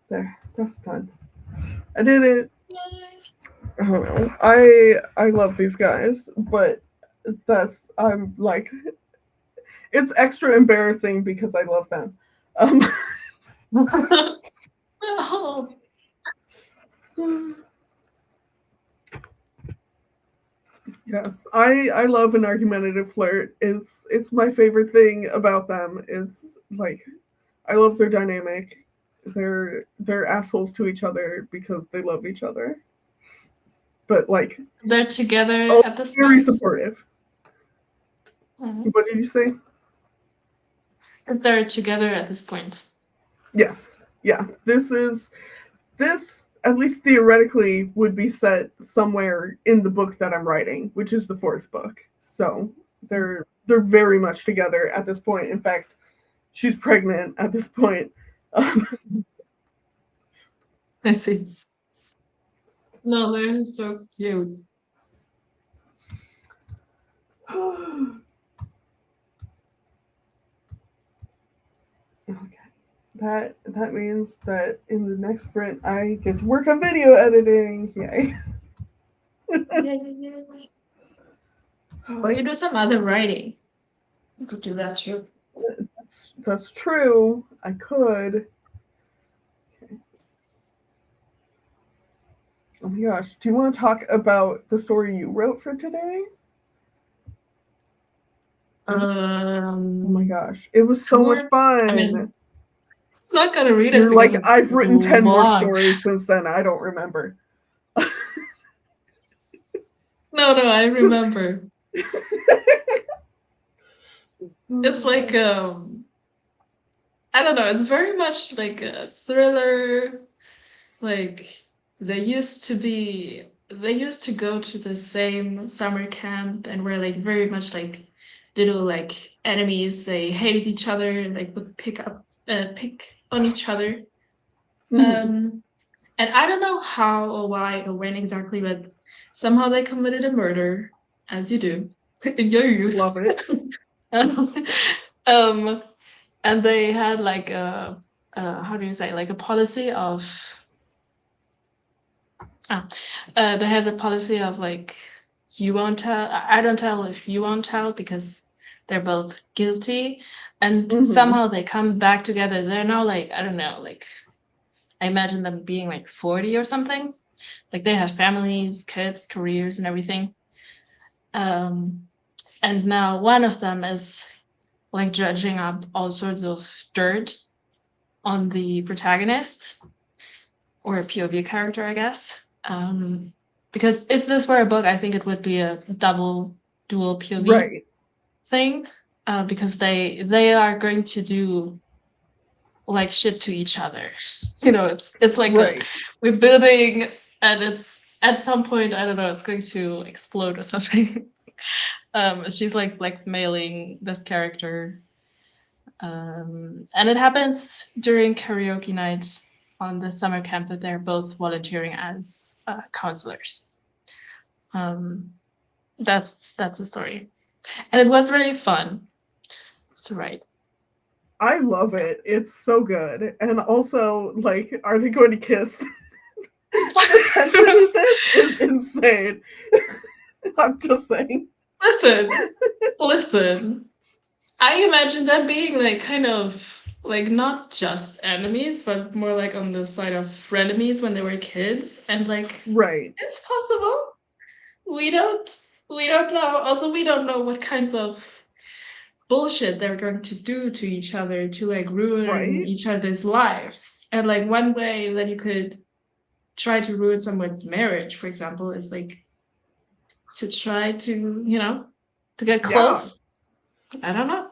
There. That's done. I did it. I don't know. I love these guys, but I'm like it's extra embarrassing because I love them. oh. Yes, I love an argumentative flirt. It's my favorite thing about them. It's like I love their dynamic. They're assholes to each other because they love each other. But like They're together at this very point. supportive. What did you say? They're together at this point. Yes. Yeah. This at least theoretically would be set somewhere in the book that I'm writing, which is the fourth book. So they're very much together at this point. In fact, she's pregnant at this point. I see. No, they're so cute. that means that in the next sprint I get to work on video editing. Yay. Or you do some other writing. You could do that too. That's true. I could. Okay. Oh my gosh. Do you want to talk about the story you wrote for today? Oh my gosh. It was so much fun. I mean, I'm not gonna read it You're because like, it's I've written 10 more long. stories since then. I don't remember. No, I remember. It's like I don't know, it's very much like a thriller. Like they used to go to the same summer camp and were like very much like little like enemies. They hated each other and like would pick on each other. Mhm. And I don't know how or why or when exactly, but somehow they committed a murder, as you do in your youth. Love it. And they had like a how do you say, like a policy of they had a policy of like, you won't tell, I don't tell if you won't tell, because they're both guilty. And somehow they come back together. They're now like, I don't know, like I imagine them being like 40 or something. Like they have families, kids, careers, and everything. And now one of them is like dredging up all sorts of dirt on the protagonist, or a POV character, I guess. Because if this were a book, I think it would be a dual POV thing, because they are going to do like shit to each other. You know, it's like we're building, and it's at some point, I don't know, it's going to explode or something. She's like blackmailing this character. And it happens during karaoke night on the summer camp that they're both volunteering as counselors. That's the story, and it was really fun to write. I love it. It's so good. And also, like, are they going to kiss? The tension of this is insane. I'm just saying. Listen. I imagine them being like kind of like not just enemies, but more like on the side of frenemies when they were kids, and like it's possible. We don't know. Also, we don't know what kinds of bullshit they're going to do to each other to like ruin each other's lives. And like one way that you could try to ruin someone's marriage, for example, is like to try to, you know, to get close. I don't know.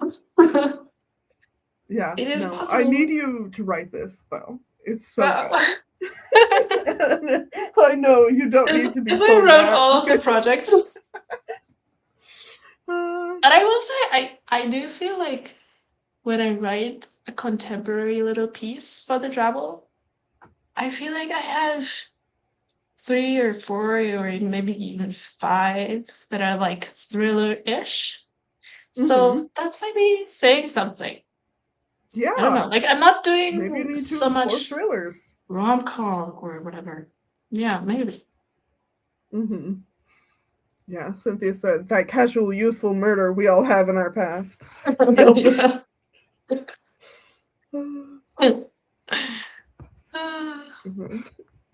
Yeah, it is no, possible. I need you to write this though. It's so good. I know you don't need to be so I wrote all of the projects. And I will say, I do feel like when I write a contemporary little piece for the drabble, I feel like I have 3 or 4 or maybe even 5 that are like thriller-ish. So that's maybe saying something. Yeah. I don't know. Like I'm not doing maybe you need so to much thrillers. rom-com or whatever. Yeah, maybe. Yeah, Cynthia said that casual youthful murder we all have in our past. Yeah.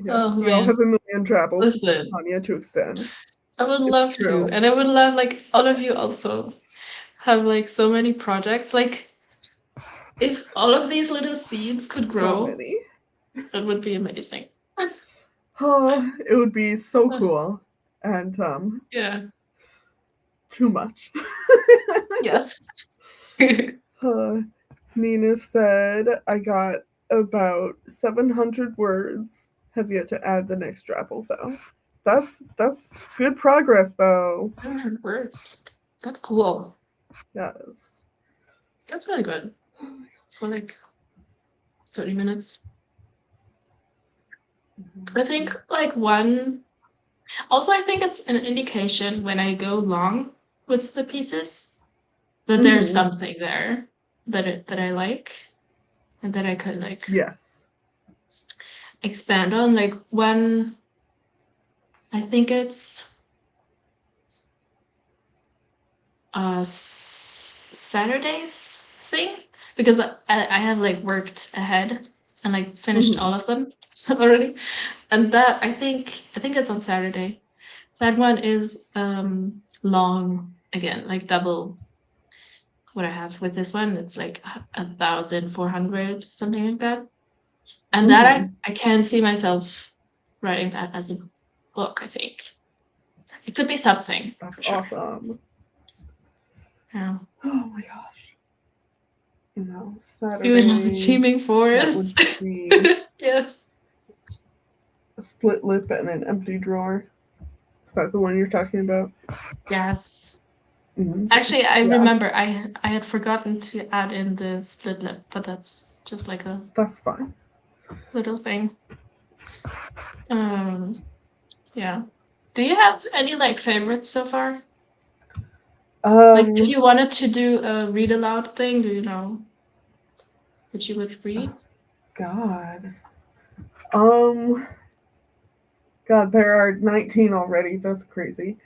Yes, we all have a million drabbles for Tanya to extend. I would love to, and I would love like all of you also have like so many projects. Like if all of these little seeds could grow, it would be amazing. Oh, it would be so cool. And yeah, too much. yes. Nina said, I got about 700 words. Have yet to add the next drabble though. That's good progress though. 700 words. That's cool. Yes. That's really good. For like 30 minutes. I think like one. Also, I think it's an indication when I go long with the pieces that there's something there that I like. and that I could like Yes. expand on. Like when I think it's Saturday's thing, because I have like worked ahead and like finished all of them already, and that I think it's on Saturday. That one is long again, like double what I have with this one. It's like 1,400, something like that. And that I can see myself writing that as a book, I think. It could be something. That's for sure. awesome. Yeah. Oh my gosh. No, You would have a Saturday. teeming forest. That would be Yes. a split lip and an empty drawer. Is that the one you're talking about? Yes. Mm-hmm. Actually, I remember I had forgotten to add in the split lip, but that's just like a That's fine. little thing. Yeah. Do you have any like favorites so far? Like if you wanted to do a read aloud thing, do you know what you would read? God. God, there are 19 already. That's crazy.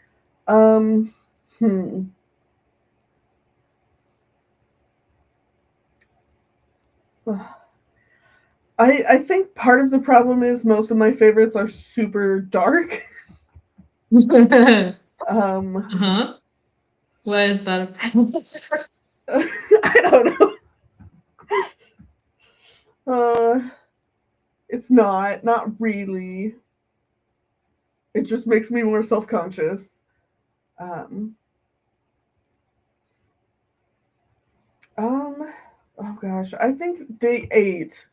I think part of the problem is most of my favorites are super dark. Uh-huh. Why is that a problem? I don't know. It's not really. It just makes me more self-conscious. Oh gosh, I think Day 8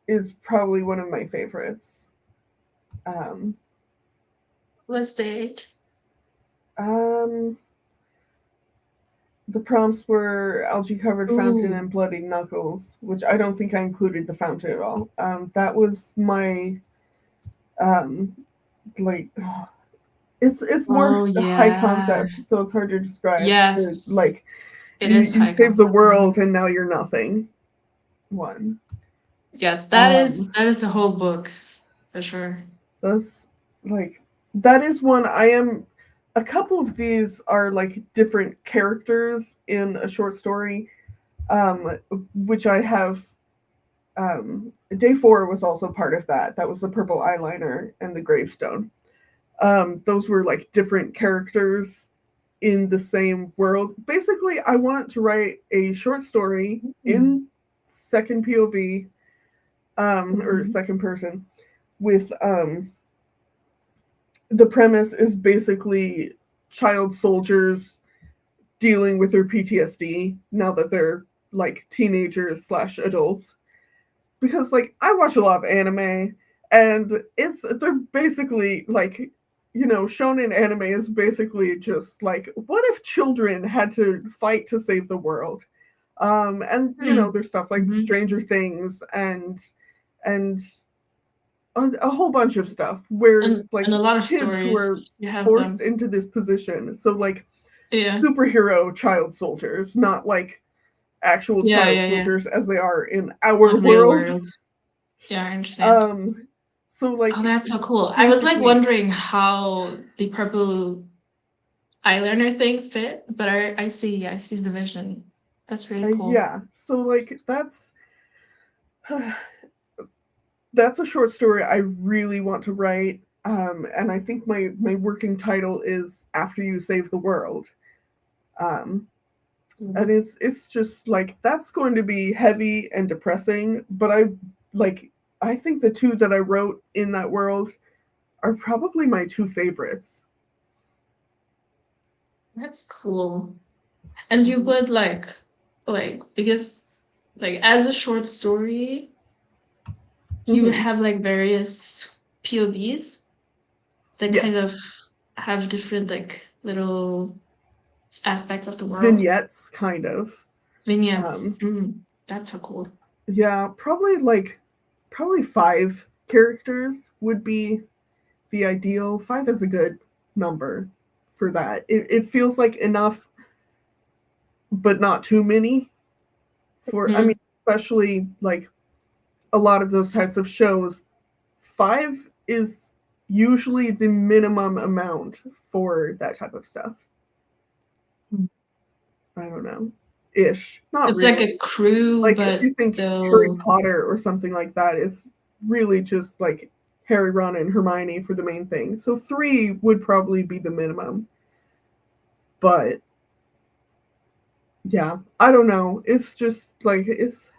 is probably one of my favorites. What's date? The prompts were algae-covered fountain and bloody knuckles, which I don't think I included the fountain at all. That was my like it's more high concept, so it's hard to describe. Yes, Like it is you high save the concept. world and now you're nothing. One. Yes, that is the whole book for sure. That's like that is one I am. A couple of these are like different characters in a short story, which I have. Day 4 was also part of that. That was the purple eyeliner and the gravestone. Those were like different characters in the same world. Basically, I want to write a short story in second POV, or second person, with the premise is basically child soldiers dealing with their PTSD now that they're like teenagers / adults. Because like I watch a lot of anime, and they're basically like, shonen anime is basically just like, what if children had to fight to save the world? And there's stuff like Stranger Things and a whole bunch of stuff where it's like and a lot of kids who are forced into this position. So like superhero child soldiers, not like actual child soldiers as they are in our world. Yeah, I understand. So like, oh, that's so cool. I was like wondering how the purple eyeliner thing fit, but I see the vision. That's really cool. Yeah, so like that's a short story I really want to write. And I think my working title is After You Save the World. And it's just like, that's going to be heavy and depressing, but I think the two that I wrote in that world are probably my two favorites. That's cool. And you would like because like as a short story, you would have like various POVs that kind of have different like little aspects of the world. Vignettes, kind of. Vignettes. That's so cool. Yeah, probably 5 characters would be the ideal. 5 is a good number for that. It feels like enough, but not too many. I mean, especially like a lot of those types of shows, 5 is usually the minimum amount for that type of stuff. Mm. I don't know, ish. Not It's really. like a crew, Like, if but you think Harry still. Potter or something like that is really just, like, Harry, Ron, and Hermione for the main thing. So 3 would probably be the minimum. But yeah, I don't know. It's just, like, it's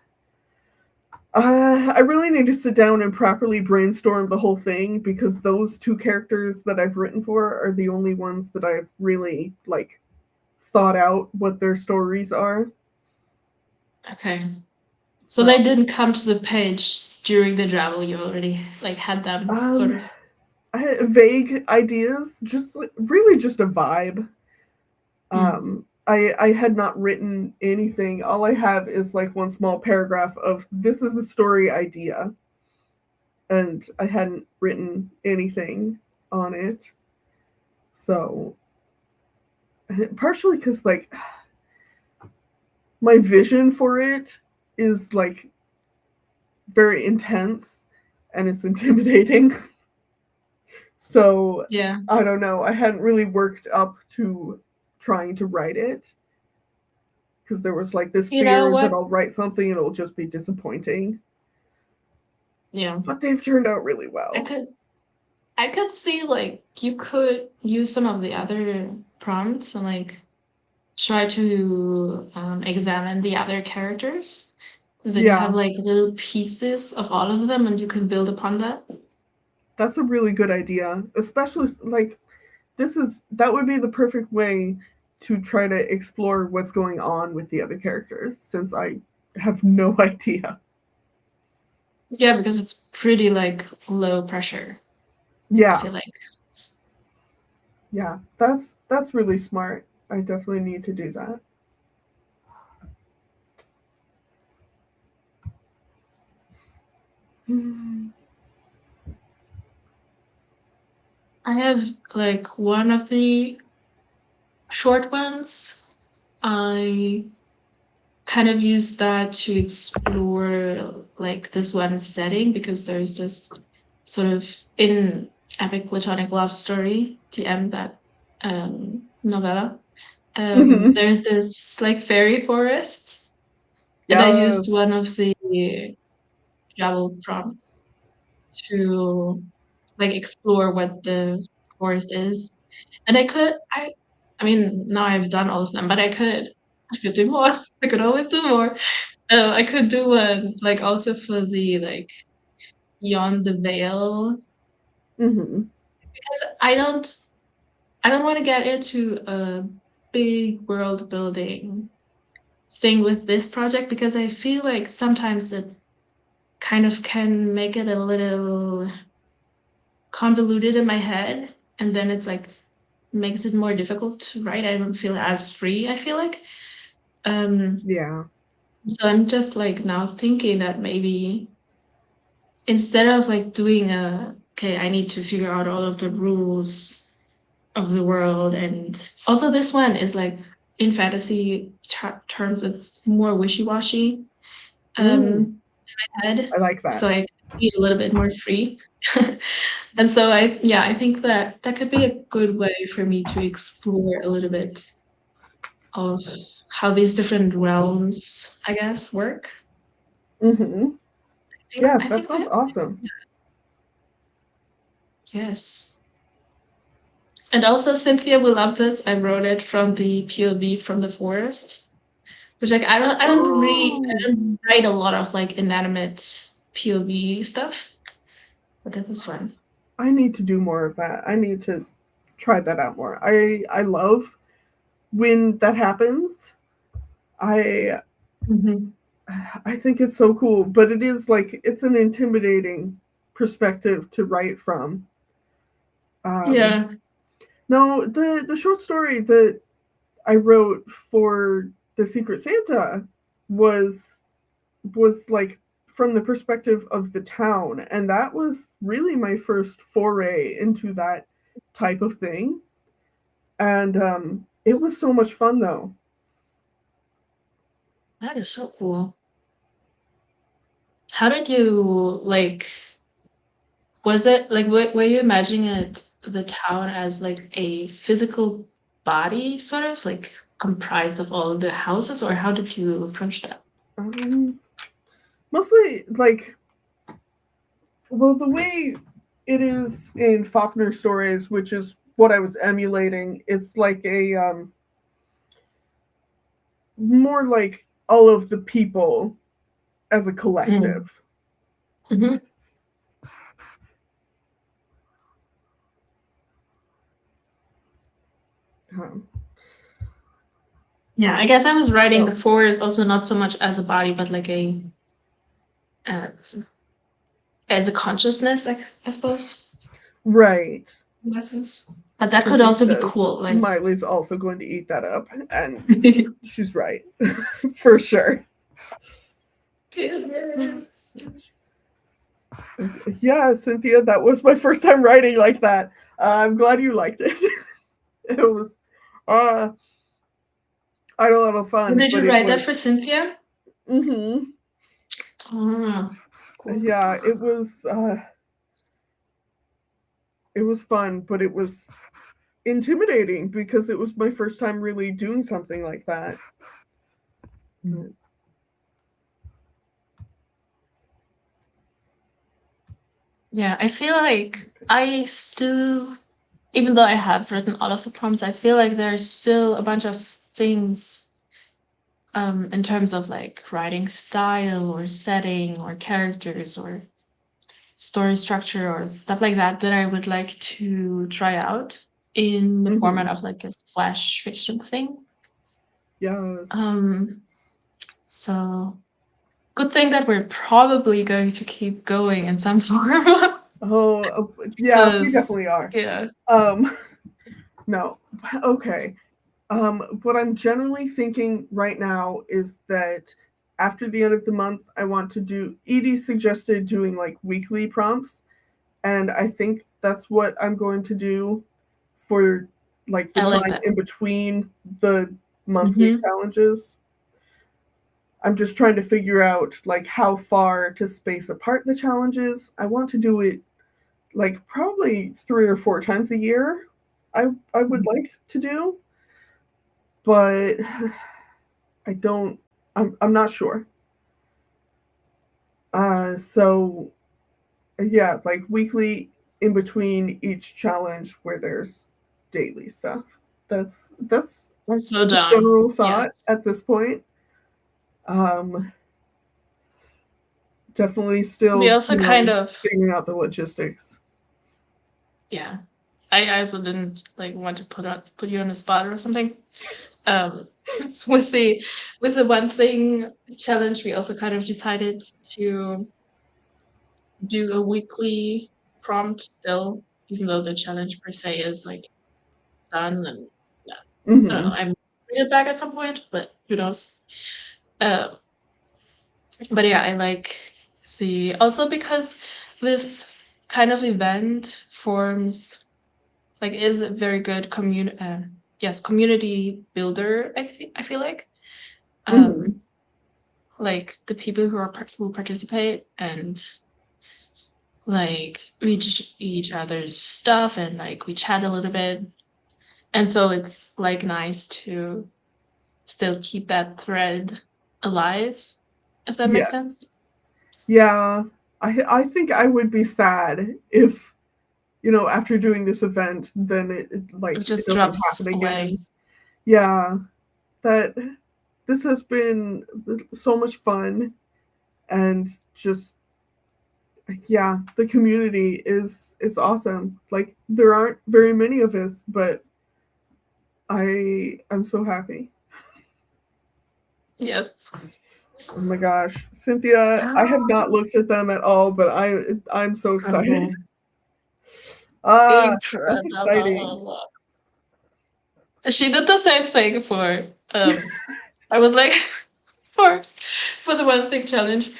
I really need to sit down and properly brainstorm the whole thing because those 2 characters that I've written for are the only ones that I've really, like, thought out what their stories are. Okay. So So, they didn't come to the page during the drabble. You already like had them sort um, of. I had vague ideas, just like, really just a vibe. Mm. I had not written anything. All I have is like one small paragraph of this is a story idea, and I hadn't written anything on it. So partially because like my vision for it is like very intense and it's intimidating. So Yeah. I don't know. I hadn't really worked up to trying to write it because there was like this You know fear that what? I'll write something and it'll just be disappointing. Yeah. But they've turned out really I well. could I could see like you could use some of the other prompts and like try to examine the other characters. And then you have Yeah, like little pieces of all of them and you can build upon that. that's a really good idea. Especially like that would be the perfect way to try to explore what's going on with the other characters since I have no idea. Yeah, because it's pretty like low pressure, I Yeah, feel like. yeah, that's really smart. I definitely need to do that. Hmm. I have like one of the short ones. I kind of use that to explore like this one setting because there's this sort of in epic platonic love story to end that novella. Mhm. There's this like fairy forest, and I used Yes. one of the Jabble prompts to like explore what the forest is. And I mean, now I've done all of them, but I could do more. I could always do more. I could do one like also for the like beyond the veil Hmm. because I don't want to get into a big world building thing with this project because I feel like sometimes it kind of can make it a little convoluted in my head, and then it's like makes it more difficult to write. I don't feel as free, I feel like. Um, Yeah. so I'm just like now thinking that maybe instead of like doing okay, I need to figure out all of the rules of the world, and also this one is like in fantasy terms, it's more wishy-washy Mm, head, I like that. so I could be a little bit more free. And so I think that that could be a good way for me to explore a little bit of how these different realms, I guess, work. Hmm. Yeah, I that think sounds that awesome. yes. And also Cynthia will love this. I wrote it from the POV from the forest. Which like I Oh, don't write a lot of like inanimate POV stuff, but that was fun. I need to do more of that. I need to try that out more. I love when that happens. I Hmm. I think it's so cool, but it is like it's an intimidating perspective to write from. Um, Yeah. no, the short story that I wrote for the Secret Santa was like from the perspective of the town, and that was really my first foray into that type of thing. And it was so much fun though. That is so cool. How did you like? Was it like were you imagining the town as like a physical body, sort of like comprised of all the houses, or how did you approach that? Mostly like, well, the way it is in Faulkner stories, which is what I was emulating, it's like a more like all of the people as a collective. Mm-hmm. Um, Yeah, I guess I was writing the so, forest also not so much as a body, but like uh, as a consciousness, I suppose, right. in that sense. But that could Cynthia also be says cool. Like, Miley's also going to eat that up, and she's right. For sure. Yeah, Cynthia, that was my first time writing like that. I'm glad you liked it. It was, uh, I had a lot of fun, did but you it write that was, for Cynthia? mm-hmm. Oh, cool. Yeah, it was fun, but it was intimidating because it was my first time really doing something like that. Yeah, I feel like I still, even though I have written all of the prompts, I feel like there's still a bunch of things in terms of like writing style or setting or characters or story structure or stuff like that that I would like to try out in the format Mm-hmm. of like a flash fiction thing. Yes. Um, so good thing that we're probably going to keep going in some form. Oh, yeah, we Because definitely are. yeah. Um, no. Okay. What I'm generally thinking right now is that after the end of the month, I want to do. Edie suggested doing like weekly prompts, and I think that's what I'm going to do for like the I like time that. in between the monthly Mm-hmm. challenges. I'm just trying to figure out like how far to space apart the challenges. I want to do it like probably 3 or 4 times a year. I would like to do, but I don't. I'm not sure. So yeah, like weekly in between each challenge where there's daily stuff. That's I'm so the down. general Yes. thought at this point. Um, Definitely We still, also kind of figuring out the logistics. yeah. I also didn't like want to put you on the spot or something. Um with the one thing challenge, we also kind of decided to do a weekly prompt still, even though the challenge per se is like done and yeah. I don't know. Hmm. I'm bring it back at some point, but who knows? Um but yeah, I like the also because this kind of event forms like is a very good community builder. I feel um Hmm. like the people who participate and like read each other's stuff and like we chat a little bit, and so it's like nice to still keep that thread alive, if that makes Yes. sense. Yeah. I think I would be sad if, after doing this event, then It it just doesn't drops happen away. again. Yeah. That this has been so much fun, and just, yeah, the community is awesome. Like there aren't very many of us, but I'm so happy. Yes. Oh my gosh, Cynthia, I have not Oh, looked at them at all, but I'm so excited. incredible. Ah, that's exciting. Incredible. She did the same thing for I was like for the one thing challenge.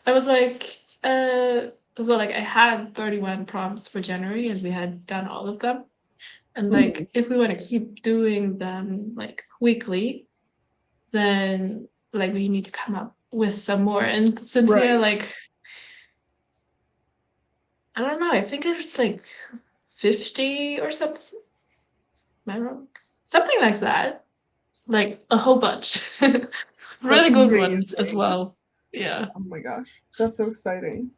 I was like so like I had 31 prompts for January and we had done all of them. And Mhm. like if we want to keep doing them like weekly, then like we need to come up with some more. And Cynthia Right. like I don't know. I think it's like 50 or something. Am I wrong? Something like that. Like a whole bunch. That's Really good ones as amazing. well. Yeah. Oh my gosh, that's so exciting.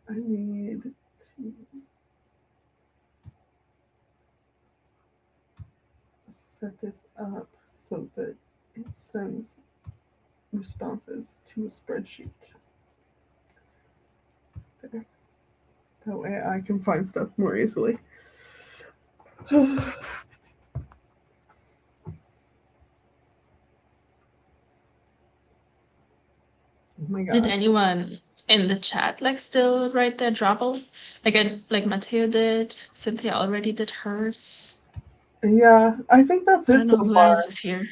I need to set this up so that it sends responses to a spreadsheet. There. That way I can find stuff more easily. Oh my Did gosh. anyone in the chat like still write their drabble? Like Matteo did. Cynthia already did hers. Yeah, I think that's I it don't so know who else far. is here.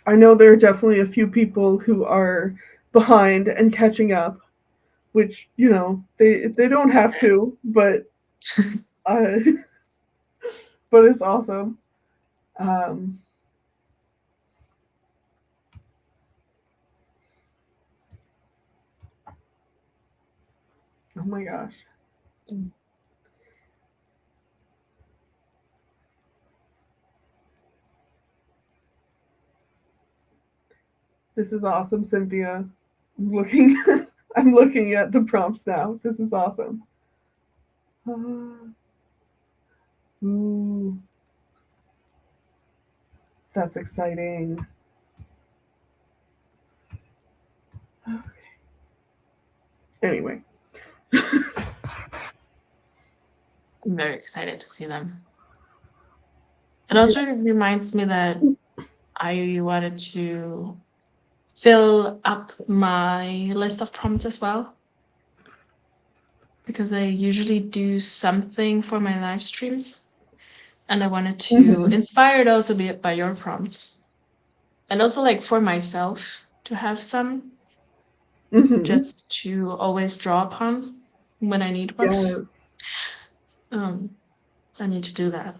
I know there are definitely a few people who are behind and catching up, which, they don't have to, uh, but it's awesome. Um, oh my gosh. Mm. This is awesome, Cynthia. I'm looking I'm looking at the prompts now. This is awesome. Ooh, that's exciting. Anyway, I'm very excited to see them. It also reminds me that I wanted to fill up my list of prompts as well, because I usually do something for my live streams, and I wanted to mm-hmm, inspire those a bit by your prompts, and also like for myself to have some mm-hmm, just to always draw upon when I need one. yes. Um, I need to do that.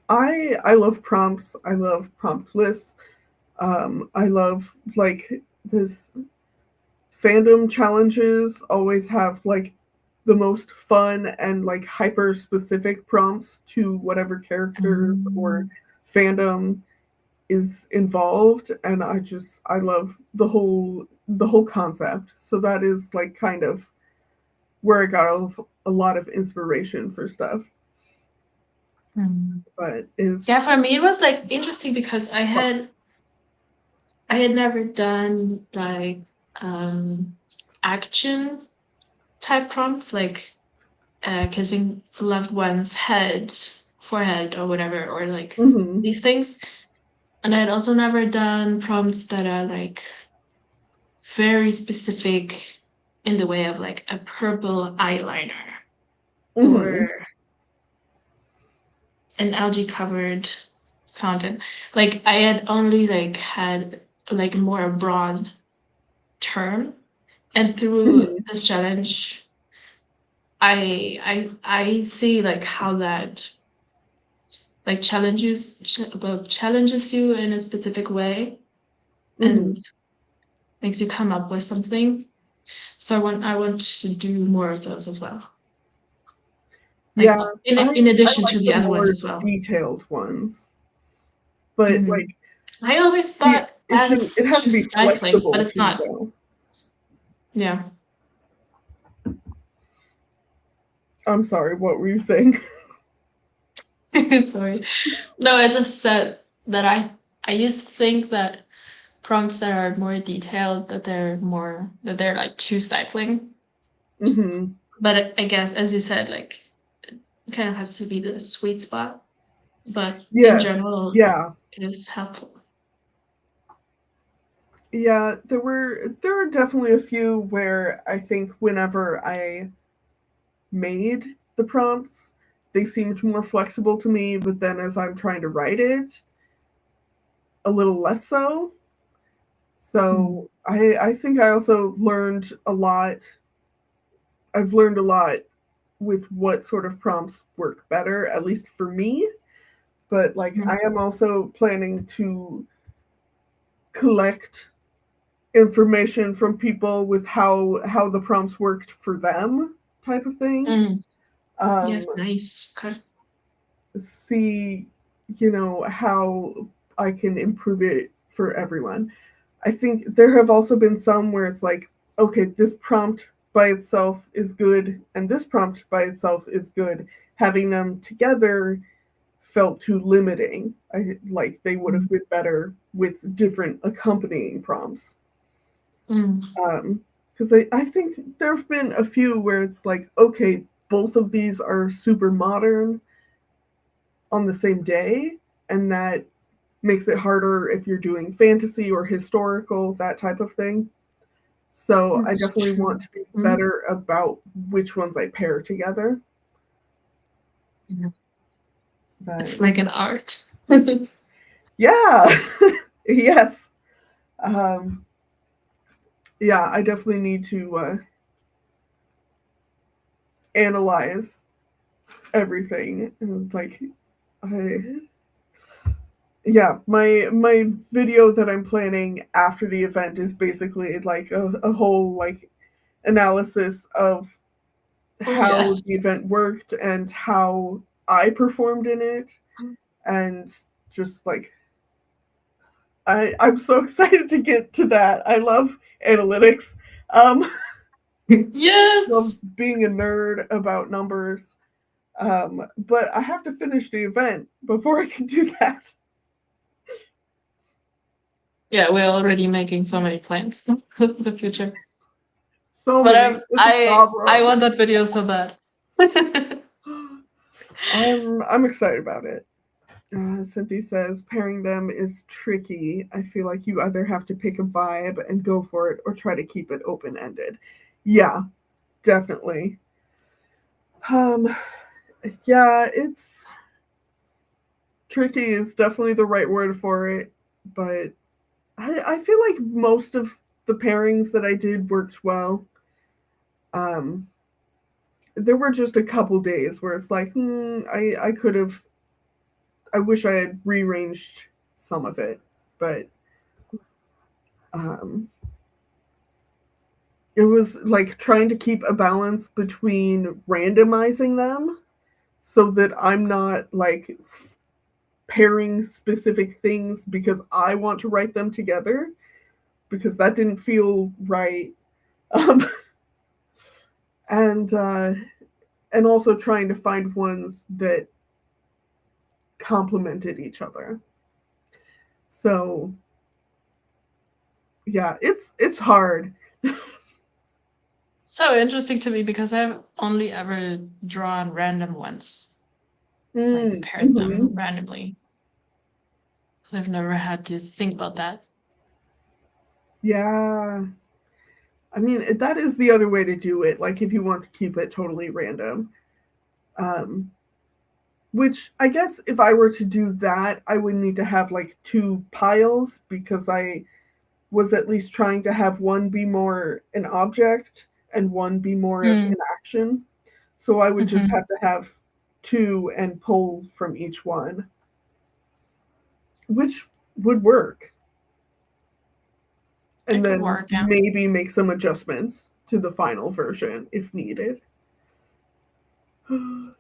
I love prompts. I love prompt lists. I love like this fandom challenges always have like the most fun and like hyper specific prompts to whatever characters or Um, fandom is involved, and I love the whole concept. So that is like kind of where I got a lot of inspiration for stuff. But yeah, is for me it was like interesting because I had never done like action type prompts like kissing loved one's head, forehead, or whatever, or like mm-hmm, these things. And I had also never done prompts that are like very specific in the way of like a purple eyeliner mm-hmm, or an algae covered fountain. Like I had only like had like more broad term, and through mm-hmm, this challenge I see like how that like challenges you in a specific way mm-hmm. and makes you come up with something. So I want to do more of those as well. Like Yeah, in I addition like to the the other ones more as well. detailed ones, but Mhm. like I always the thought that it is has to too be stifling, but flexible it's too, not. though. Yeah. I'm sorry, what were you saying? Sorry. No, I just said that I used to think that prompts that are more detailed that they're like too stifling. Mm-hmm. But I guess as you said, like it kind of has to be the sweet spot. But in Yes. general, Yeah. it is helpful. Yeah, there are definitely a few where I think whenever I made the prompts, they seemed more flexible to me, but then as I'm trying to write it, a little less so. Mm. So I think I also learned a lot. I've learned a lot with what sort of prompts work better, at least for me. but like I am also planning to collect information from people with how the prompts worked for them, type of thing. Yes, Um, nice. Okay. See, how I can improve it for everyone. I think there have also been some where it's like, okay, this prompt by itself is good, and this prompt by itself is good. Having them together felt too limiting. Like they would have been better with different accompanying prompts. Because I think there have been a few where it's like, okay, both of these are super modern on the same day, and that makes it harder if you're doing fantasy or historical, that type of thing. So I That's definitely true. want to be better about which ones I pair together. Yeah. But It's like an art. yeah, yes. Um, yeah, I definitely need to analyze everything. And like, I yeah, my video that I'm planning after the event is basically like a whole like analysis of Oh, how yes. the event worked and how I performed in it, and just like I'm so excited to get to that. I love analytics. Um, love Yes. being a nerd about numbers. But I have to finish the event before I can do that. Yeah, we're already making so many plans for the future. So But many. It's a I problem. want that video so bad. I'm excited about it. Cynthia says pairing them is tricky. I feel like you either have to pick a vibe and go for it or try to keep it open ended. Yeah, definitely. Um, yeah, it's tricky is definitely the right word for it, but I feel like most of the pairings that I did worked well. Um, there were just a couple days where it's like, I could have, I wish I had rearranged some of it, but um, it was like trying to keep a balance between randomizing them so that I'm not like pairing specific things because I want to write them together because that didn't feel right. Um, and also trying to find ones that complemented each other. So yeah, it's hard. So interesting to me because I've only ever drawn random ones, like paired them Mm-hmm. randomly. So I've never had to think about that. Yeah. I mean, that is the other way to do it. Like, if you want to keep it totally random. Um, which I guess if I were to do that, I would need to have like two piles because I was at least trying to have one be more an object and one be more of Mm. an action. So I would just Mm-hmm. have to have two and pull from each one, which would work. It And could then work, yeah. maybe make some adjustments to the final version if needed. You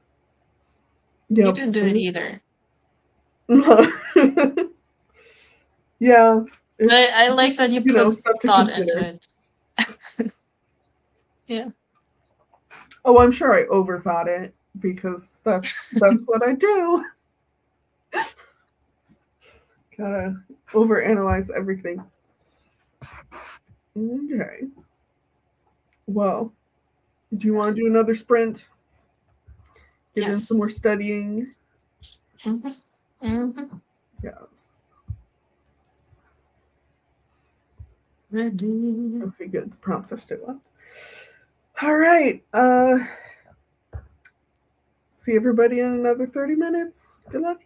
Yep. can do it either. Yeah, But it's I like just, that you put stuff to thought into consider. it. Yeah. Oh, I'm sure I overthought it because that's what I do. Gotta overanalyze everything. Okay. Well, do you want to do another sprint? Get in Yes. some more studying? Mm-hmm. Mm-hmm. Yes. Ready. Okay, good. The prompts are still up. All right. See everybody in another 30 minutes. Good luck.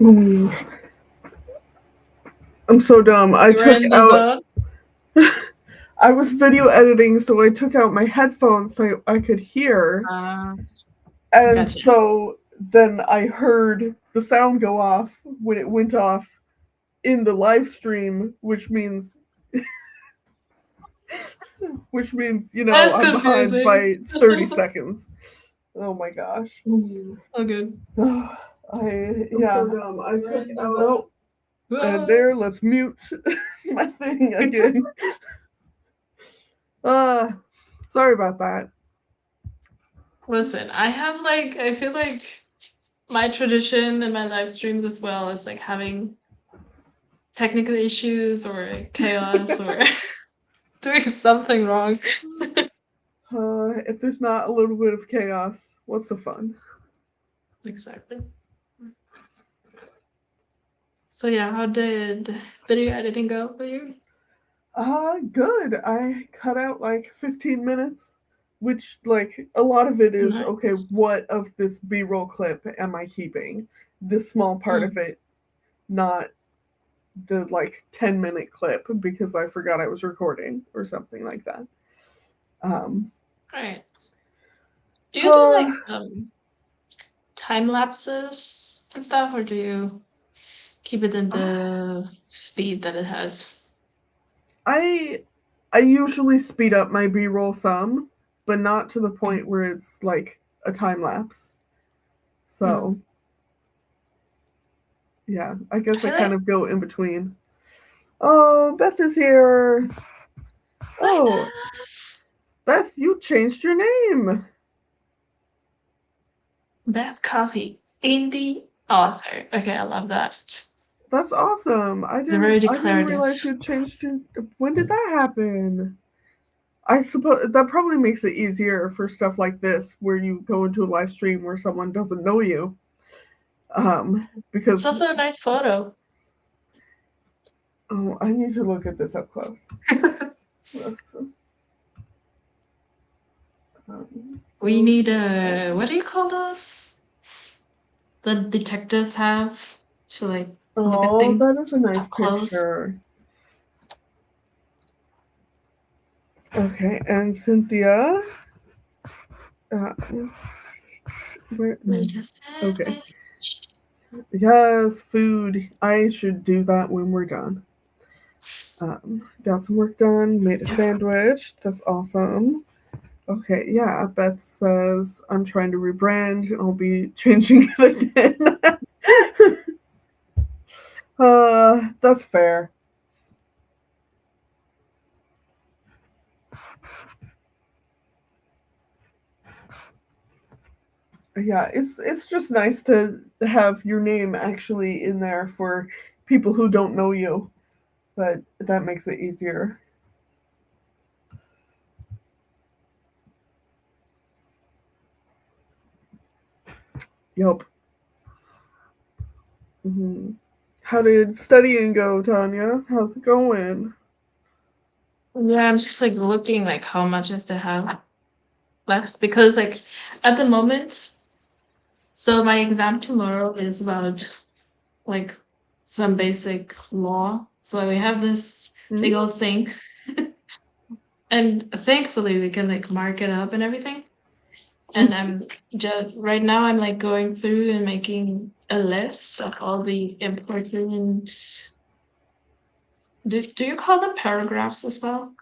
Ooh. I'm so dumb. You were in the zone? I was video editing, so I took out my headphones so I could hear. And Gotcha. so then I heard the sound go off when it went off in the live stream, which means That's I'm behind confusing. by 30 seconds. Oh my gosh. Oh, good. I'm so dumb. I took out and there, let's mute my thing again. Sorry about that. Listen, I feel like my tradition and my live streams as well is like having technical issues or chaos or doing something wrong. If there's not a little bit of chaos, what's the fun? Exactly. So yeah, how did video editing go for you? Good. I cut out like 15 minutes, which, like, a lot of it is okay, Nice. what of this B roll clip am I keeping? This small part of it, not the like 10-minute clip because I forgot I was recording or something like that. Right. Do you do like time lapses and stuff, or do you keep it in the speed that it has? I usually speed up my B roll some, but not to the point where it's like a time lapse. So yeah, I guess I kind of go in between. Oh, Beth is here. Oh, Beth, you changed your name. Beth Coffee, indie author. Okay, I love that. That's awesome. They're very I didn't declarative. realize you changed your. When did that happen? I suppose that probably makes it easier for stuff like this, where you go into a live stream where someone doesn't know you. It's Because also a nice photo. oh, I need to look at this up close. We need what do you call those? The detectives have to like look at things that is a nice up close. picture. Okay, and Cynthia. Okay. Yes, food. I should do that when we're done. Got some work done, made a sandwich. That's awesome. Okay, yeah, Beth says I'm trying to rebrand. I'll be changing it again. That's fair. Yeah, it's just nice to have your name actually in there for people who don't know you, but that makes it easier. Yup. How did studying go, Tanya? How's it going? Yeah, I'm just like looking like how much I still have left because like at the moment, so my exam tomorrow is about like some basic law. So we have this big old thing. And thankfully we can like mark it up and everything. And I'm just right now I'm like going through and making a list of all the important do you call them paragraphs as well?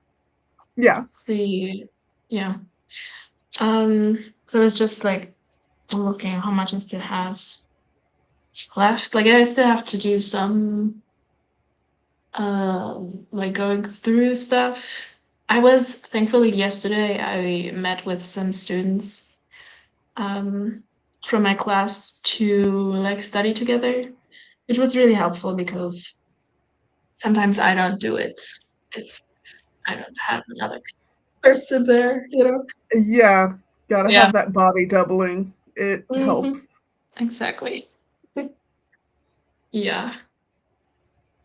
Yeah. Yeah. So it's just like looking how much I still have left. Like I still have to do some like going through stuff. I was thankfully yesterday I met with some students from my class to like study together, which was really helpful because sometimes I don't do it if I don't have another person there, you know? Yeah, gotta Yeah. have that body doubling. It Hmm. helps. Exactly. Yeah.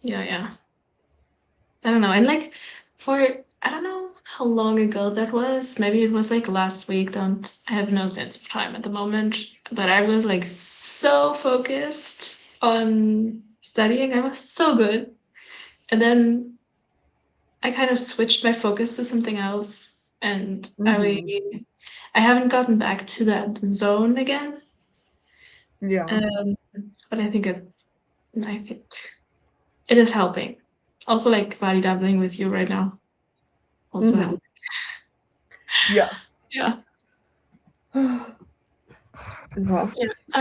Yeah, yeah. I don't know. And like for I don't know how long ago that was. Maybe it was like last week. Don't I have no sense of time at the moment. But I was like so focused on studying. I was so good. And then I kind of switched my focus to something else and Hmm. I haven't gotten back to that zone again. Yeah. Um, but I think it is helping. Also like body dabbling with you right now. Also Hmm. help. Yes. Yeah. Yeah.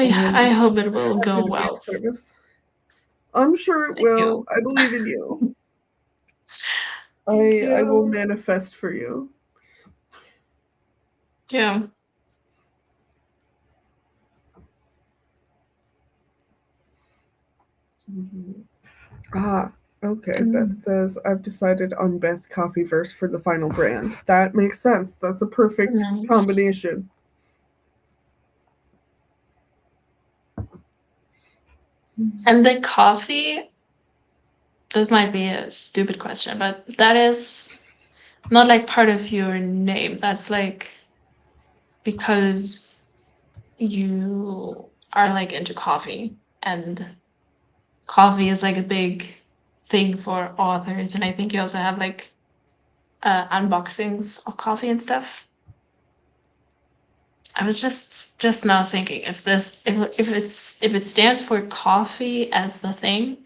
Yeah, I I'm hope it will happy go to be of well. service. I'm sure it Thank will. you. I believe in you. Thank I will you. manifest for you. Yeah. Mhm. Ah, okay. Beth Mm, says, I've decided on Beth Coffee Verse for the final brand. That makes sense. That's a perfect nice. combination. And the coffee, that might be a stupid question, but that is not like part of your name. That's like because you are like into coffee and coffee is like a big thing for authors. And I think you also have like unboxings of coffee and stuff. I was just now thinking if it stands for coffee as the thing,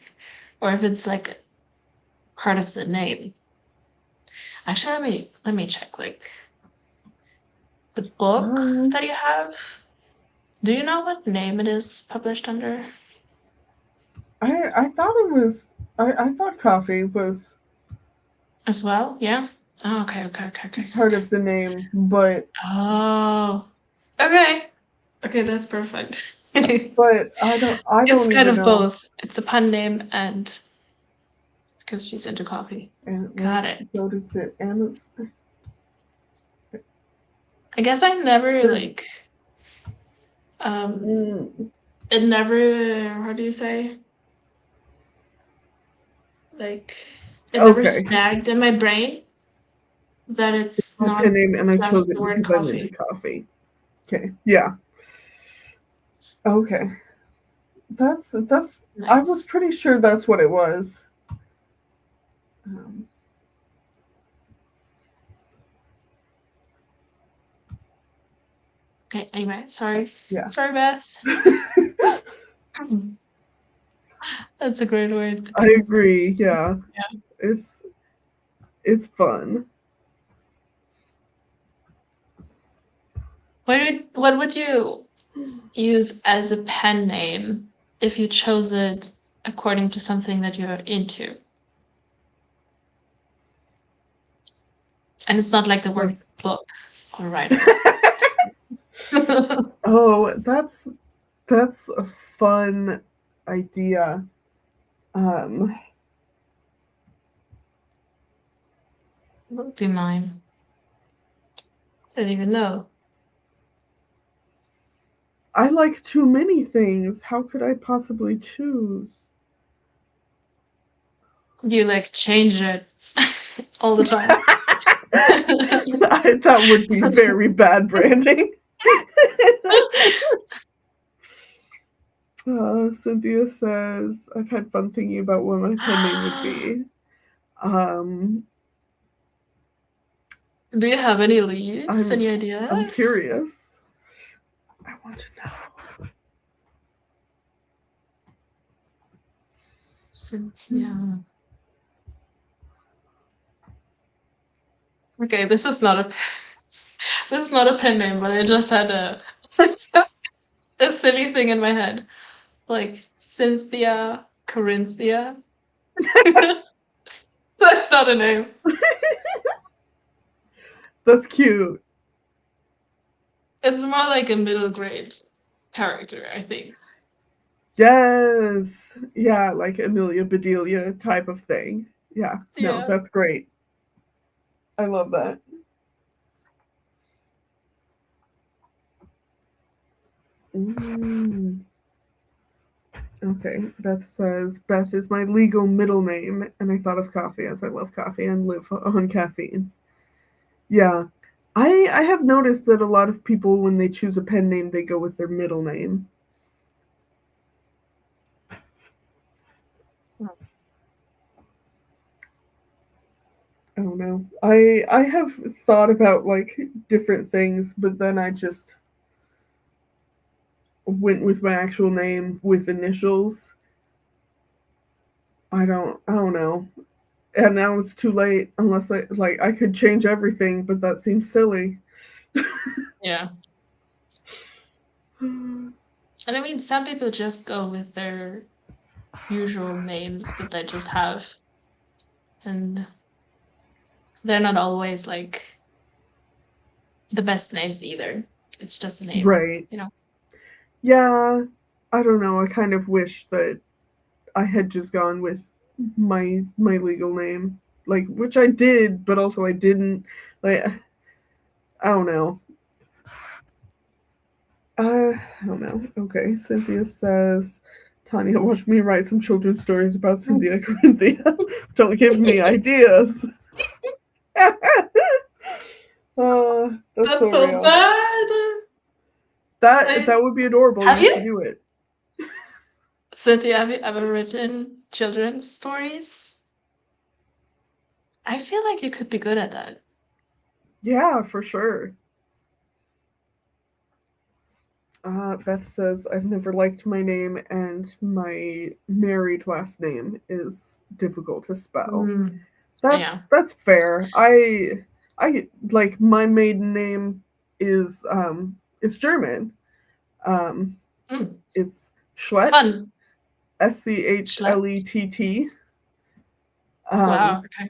or if it's like part of the name. Actually, let me check like the book Um, that you have. Do you know what name it is published under I thought it was I thought coffee was as well? Yeah. Oh, okay, okay, okay, okay, okay. part Okay. of the name, but Oh, okay. Okay, that's perfect. I It's don't kind even of know. both. It's a pun name and because she's into coffee. And Got let's it. go to the Amazon. I guess I never like um Mm, it never how do you say like it never okay, snagged in my brain that it's my pen not name, and I just chose it the word because I'm into coffee. coffee. Okay, yeah, okay. That's. I was Nice. pretty sure that's what it was. Um, Okay, anyway, sorry. yeah. Sorry, Beth. That's a great word to I come up with. agree. Yeah, Yeah. it's it's fun. What would you use as a pen name if you chose it according to something that you're into? And it's not like the word That's book or writer. oh, that's a fun idea. Um, What would be mine? I don't even know. I like too many things. How could I possibly choose? You like change it all the time. That would be very bad branding. Cynthia says, I've had fun thinking about what my pen name would be. Um, Do you have any leads? I'm Any I'm ideas? curious. I want to know. Yeah. Okay, this is not a pen name, but I just had a silly thing in my head. Like Cynthia Corinthia. That's not a name. That's cute. It's more like a middle grade character, I think. Yes. Yeah, like Amelia Bedelia type of thing. Yeah. No, Yeah. that's great. I love that. Mm. Okay. Beth says Beth is my legal middle name, and I thought of coffee as I love coffee and live on caffeine. Yeah. I have noticed that a lot of people when they choose a pen name they go with their middle name. I don't know. I have thought about like different things, but then I just went with my actual name with initials. I don't know. And now it's too late unless I could change everything, but that seems silly. Yeah. And I mean, some people just go with their usual names that they just have, and they're not always like the best names either. It's just a name, Right. you know? Yeah. I don't know. I kind of wish that I had just gone with my legal name. Like which I did, but also I didn't. Like I don't know. I don't know. Okay, Cynthia says, Tanya, watch me write some children's stories about Cynthia Corinthia. Don't give me ideas. That's That's so so real. bad. That would be adorable. Have You you, should do it. Cynthia, have you ever written children's stories? I feel like you could be good at that. Yeah, for sure. Beth says, I've never liked my name, and my married last name is difficult to spell. Mm, That's fair. I like my maiden name is German. Um, mm, it's Schlett, fun. Schlep. Schllett. Um, Wow. Okay.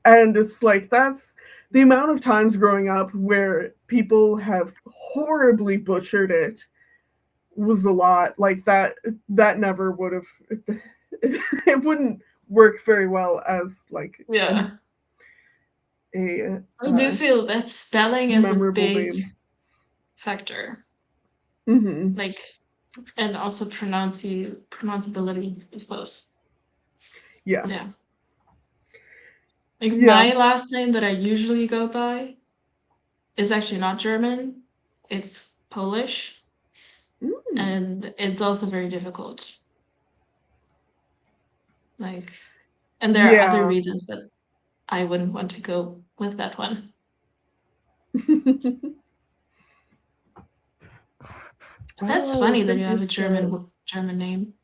and it's like that's the amount of times growing up where people have horribly butchered it was a lot. Like that never would have it wouldn't work very well as like Yeah. a I do feel that spelling is a memorable big name. factor. Hmm. Like, and also pronounceability, I suppose. Yeah. Yes. Like Yeah. my last name that I usually go by is actually not German. It's Polish, Mm. and it's also very difficult. Like, and there are other Yeah. reasons that I wouldn't want to go with that one. But that's Oh, funny that you Cynthia have a says. German name.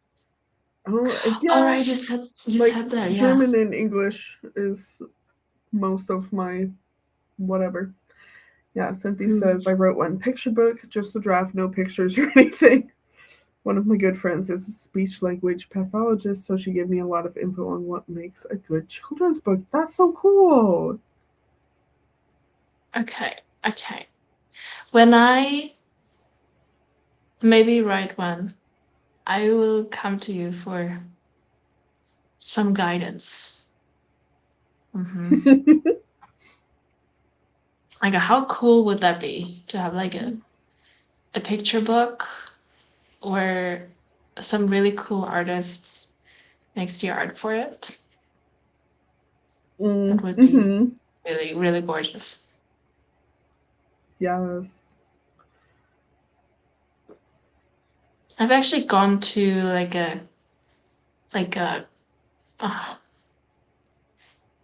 Oh, All yeah. right, you Like said that, yeah. German and English is most of my whatever. Yeah, Cynthia Hmm. says I wrote one picture book, just a draft, no pictures or anything. One of my good friends is a speech language pathologist, so she gave me a lot of info on what makes a good children's book. That's so cool. Okay, okay. When I maybe write one, I will come to you for some guidance. Hmm. Like, how cool would that be to have like a picture book where some really cool artists makes the art for it? That would be Mm-hmm. really, really gorgeous. Yes. I've actually gone to like a uh,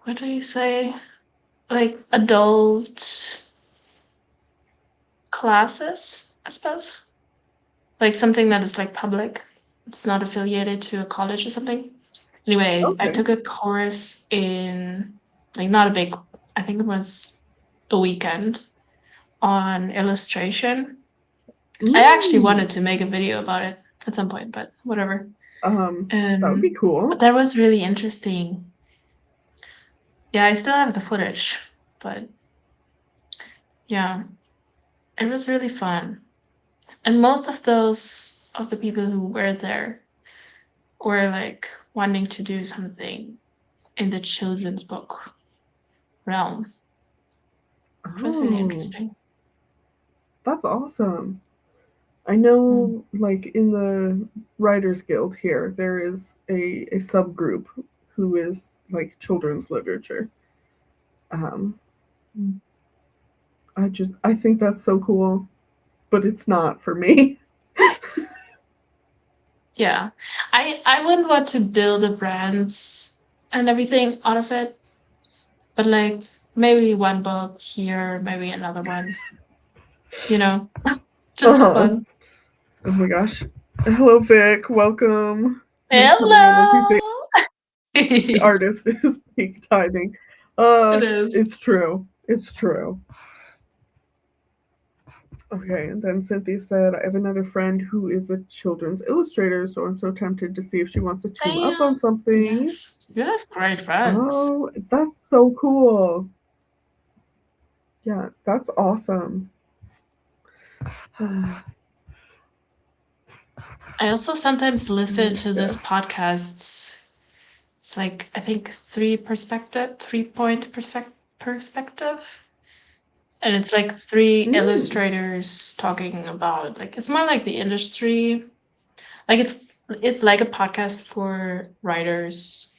what do you say? Like adult classes, I suppose. Like something that is like public. It's not affiliated to a college or something. Anyway, I Okay. took a course in like not a big, I think it was a weekend on illustration. I actually Mm. wanted to make a video about it at some point, but whatever. That would be But cool. that was really interesting Yeah, I still have the footage, but yeah, it was really fun. And most of the people who were there were like wanting to do something in the children's book realm. It was really Oh, interesting. that's awesome. I Mm. know, like in the Writers Guild here, there is a subgroup who is like children's literature. Um, Mm. I think that's so cool, but it's not for me. Yeah, I wouldn't want to build a brand and everything out of it, but like maybe one book here, maybe another one, you know, just for Uh-huh. fun. Oh my gosh. Hello, Vic. Welcome. You're coming in as you say. Hello. The It artist is peak timing. is. It's true. It's true. Okay, and then Cynthia said, I have another friend who is a children's illustrator, so I'm so tempted to see if she wants to team up on Damn. something. Yes, you have great friends. Oh, that's so cool. Yeah, that's awesome. I also sometimes listen Nice to this guess. podcasts. It's like I think 3-point perspective, and it's like three Mm. illustrators talking about like it's more like the industry. Like it's like a podcast for writers,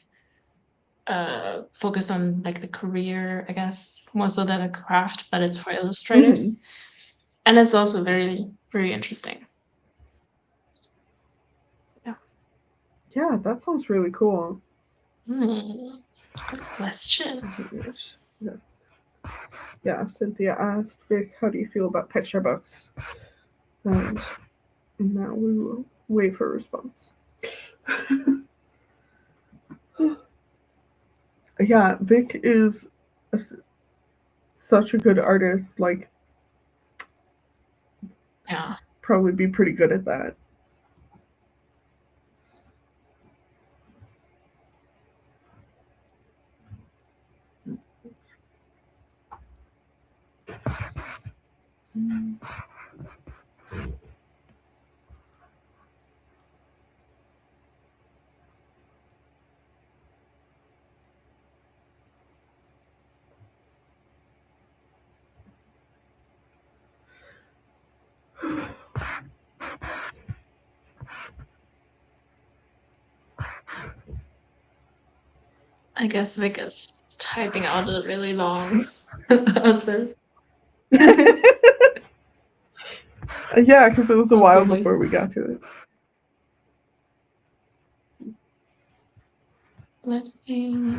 focused on like the career, I guess, more so than a craft, but it's for Hmm. illustrators, and it's also very very interesting. Yeah. Yeah, that sounds really cool. Good question. Oh my gosh. Yes. Yeah, Cynthia asked Vic, how do you feel about picture books? And now we will wait for a response. Yeah, Vic is such a good artist, like, Yeah. probably be pretty good at that. I guess Vic is typing out a really long answer. Yeah, because it was a while Possibly. before we got to it. Let me.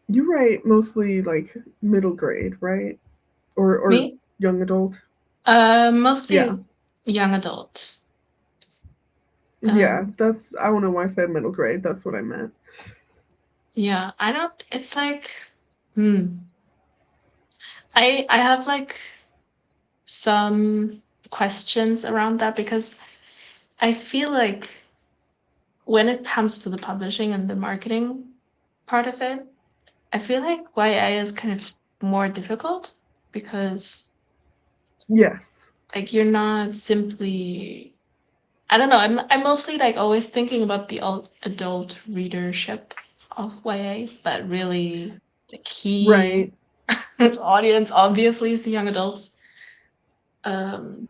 You write mostly like middle grade, right? Or Me? young adult? Yeah. Mostly young adult. Yeah, Um, that's I don't know why I said middle grade. That's what I meant. yeah, I don't. It's like, hmm. I have like some questions around that because I feel like when it comes to the publishing and the marketing part of it, I feel like YA is kind of more difficult because Yes. like you're not simply, I don't know, I'm mostly like always thinking about the adult readership of YA, but really the key Right. audience obviously is the young adults. Um,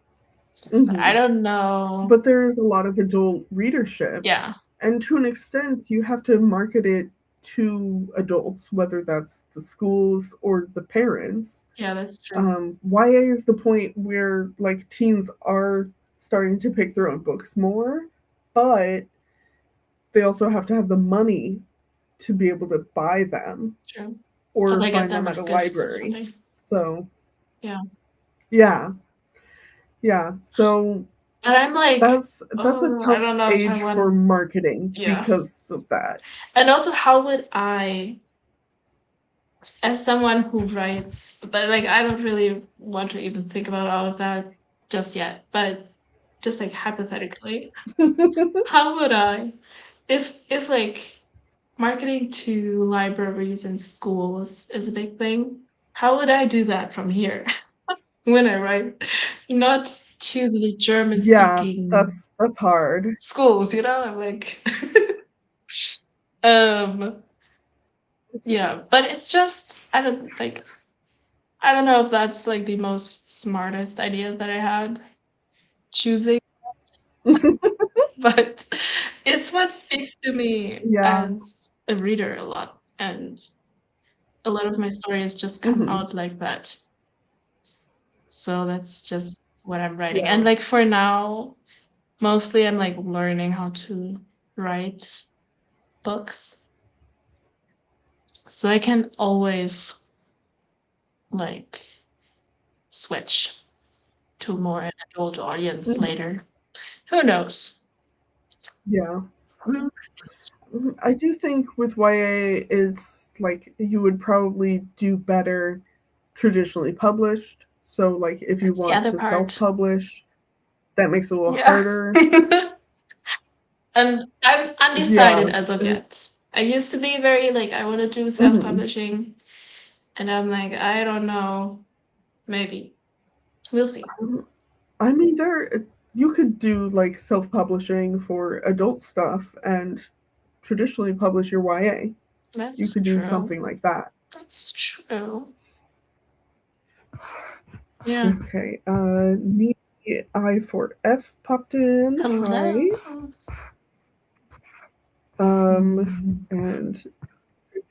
but I Hmm. don't know. But there is a lot of adult readership, Yeah, and to an extent, you have to market it to adults, whether that's the schools or the parents. yeah, that's true. YA is the point where like teens are starting to pick their own books more, but they also have to have the money to be able to buy them True. Or or they get find them them at as a gifts or library. something. So, Yeah. yeah, yeah. So But I'm like, that's a I tough don't know if I age for want, marketing yeah. because of that. And also, how would I, as someone who writes, but like I don't really want to even think about all of that just yet, but just like hypothetically, how would I, if like marketing to libraries and schools is a big thing. How would I do that from here when I write? Not to the German Yeah, speaking that's hard. schools, I'm like, um, yeah, but it's just, I don't know if that's like the most smartest idea that I had choosing, but it's what speaks to me Yeah. as a reader a lot. And a lot of my stories just come Mhm. out like that. So that's just what I'm writing. And Yeah. like for now, mostly I'm like learning how to write books. So I can always like switch to more an adult audience Mhm. later. Who knows? Yeah. I do think with YA is like you would probably do better traditionally published. So like if you That's the want other to part. self-publish, that makes it a little Yeah. harder. And I'm Yeah. undecided as of There's yet. I used to be very like, I want to do self mhm. publishing. And I'm like, I don't know. Maybe. We'll see. I mean there you could do like self-publishing for adult stuff and traditionally publish your YA. You That's could do true. something like that. That's true. Yeah. Okay. Me I for F popped in. Hello. Hi. And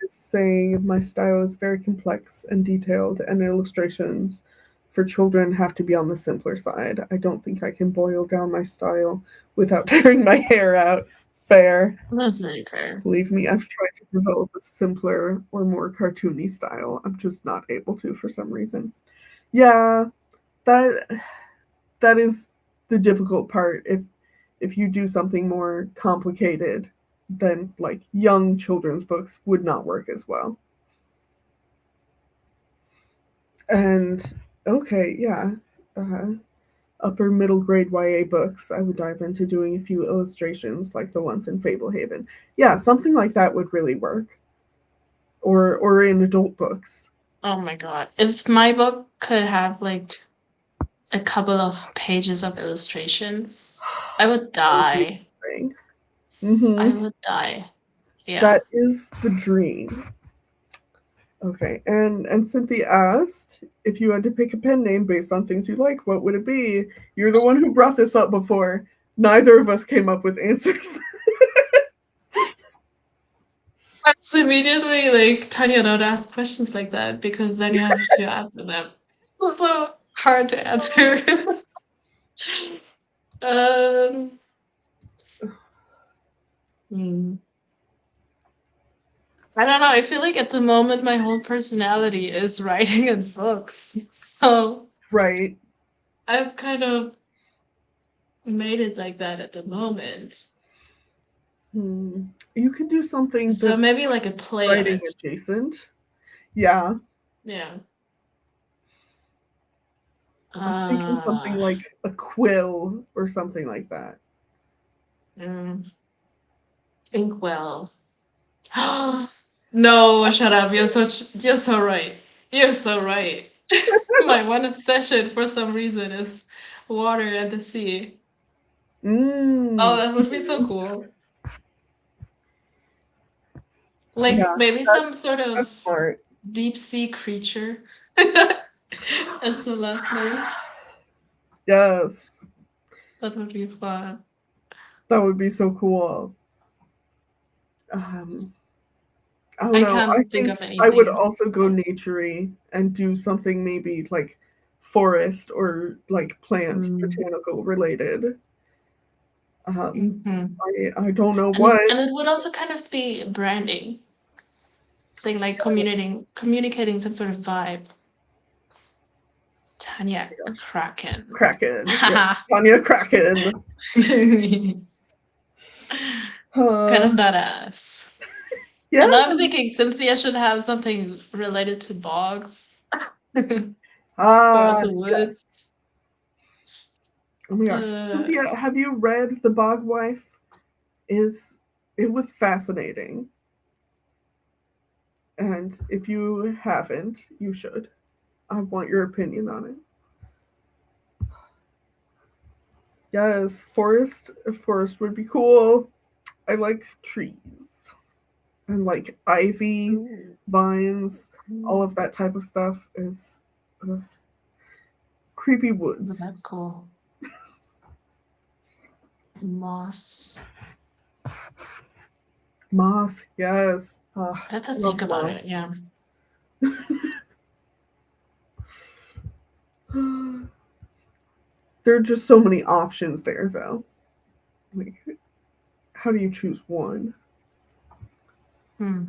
is saying my style is very complex and detailed, and illustrations for children have to be on the simpler side. I don't think I can boil down my style without tearing my hair out. Fair. That's very fair. Believe me, I've tried to develop a simpler or more cartoony style. I'm just not able to for some reason. Yeah, that that is the difficult part. If you do something more complicated, then like young children's books would not work as well. And okay, yeah, uh, upper middle grade YA books, I would dive into doing a few illustrations like the ones in Fablehaven. Yeah, something like that would really work. Or in adult books. Oh my god. If my book could have like a couple of pages of illustrations, I would That would be die. amazing. I Mm-hmm. would die. Yeah. That is the dream. Okay, and Cynthia asked if you had to pick a pen name based on things you like, what would it be? You're the one who brought this up before. Neither of us came up with answers. That's immediately like, Tanya, don't ask questions like that because then you have to answer them. It's so hard to answer. um, hmm. I don't know. I feel like at the moment my whole personality is writing and books. So Right. I've kind of made it like that at the moment. Hmm. You could do something So that's maybe like a play on writing it. adjacent. Yeah. Yeah. I'm thinking something Uh, like a quill or something like that. mm, Inkwell. No, shut up. You're so right. You're so right. My one obsession for some reason is water and the sea. Oh, Mm. that would be so cool. Like Yeah, maybe some sort that's of smart. deep sea creature as the last name. Yes. That would be fun. That would be so cool. Um, I don't I know. I can't think think of I would anything. also go naturey and do something maybe like forest or like plant Mm. botanical related. Hmm. I don't know what. And it would also kind of be branding thing, like communicating some sort of vibe. Tanya Kraken. Kraken. Yes. Haha. Tanya Kraken. Kind Uh, of badass. And now I'm yes. thinking Cynthia should have something related to bogs or Ah, the yes. woods. Oh my gosh. Uh, Cynthia, have you read The Bog Wife? Is it was fascinating. And if you haven't, you should. I want your opinion on it. Yes, forest would be cool. I like trees and like ivy, Ooh. vines, all of that type of stuff is uh, creepy But woods. that's cool. Moss. Moss, yes. I have to Love think about it. moss. Yeah. There are just so many options there, though. Like, how do you choose one? Hmm.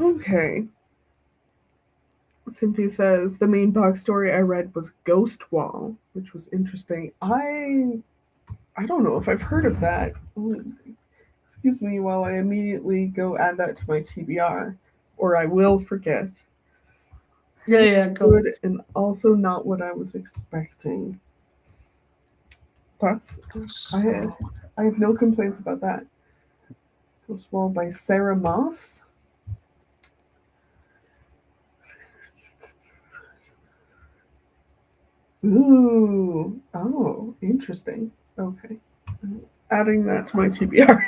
Okay. Cynthia says the main box story I read was Ghost Wall, which was interesting. I don't know if I've heard of that. Ooh, excuse me while I immediately go add that to my TBR, or I will forget. Yeah, go. Good and also not what I was expecting. That's I I have no complaints about that. Ghost Wall by Sarah Moss. Ooh, oh, interesting. Okay, adding that to my TBR.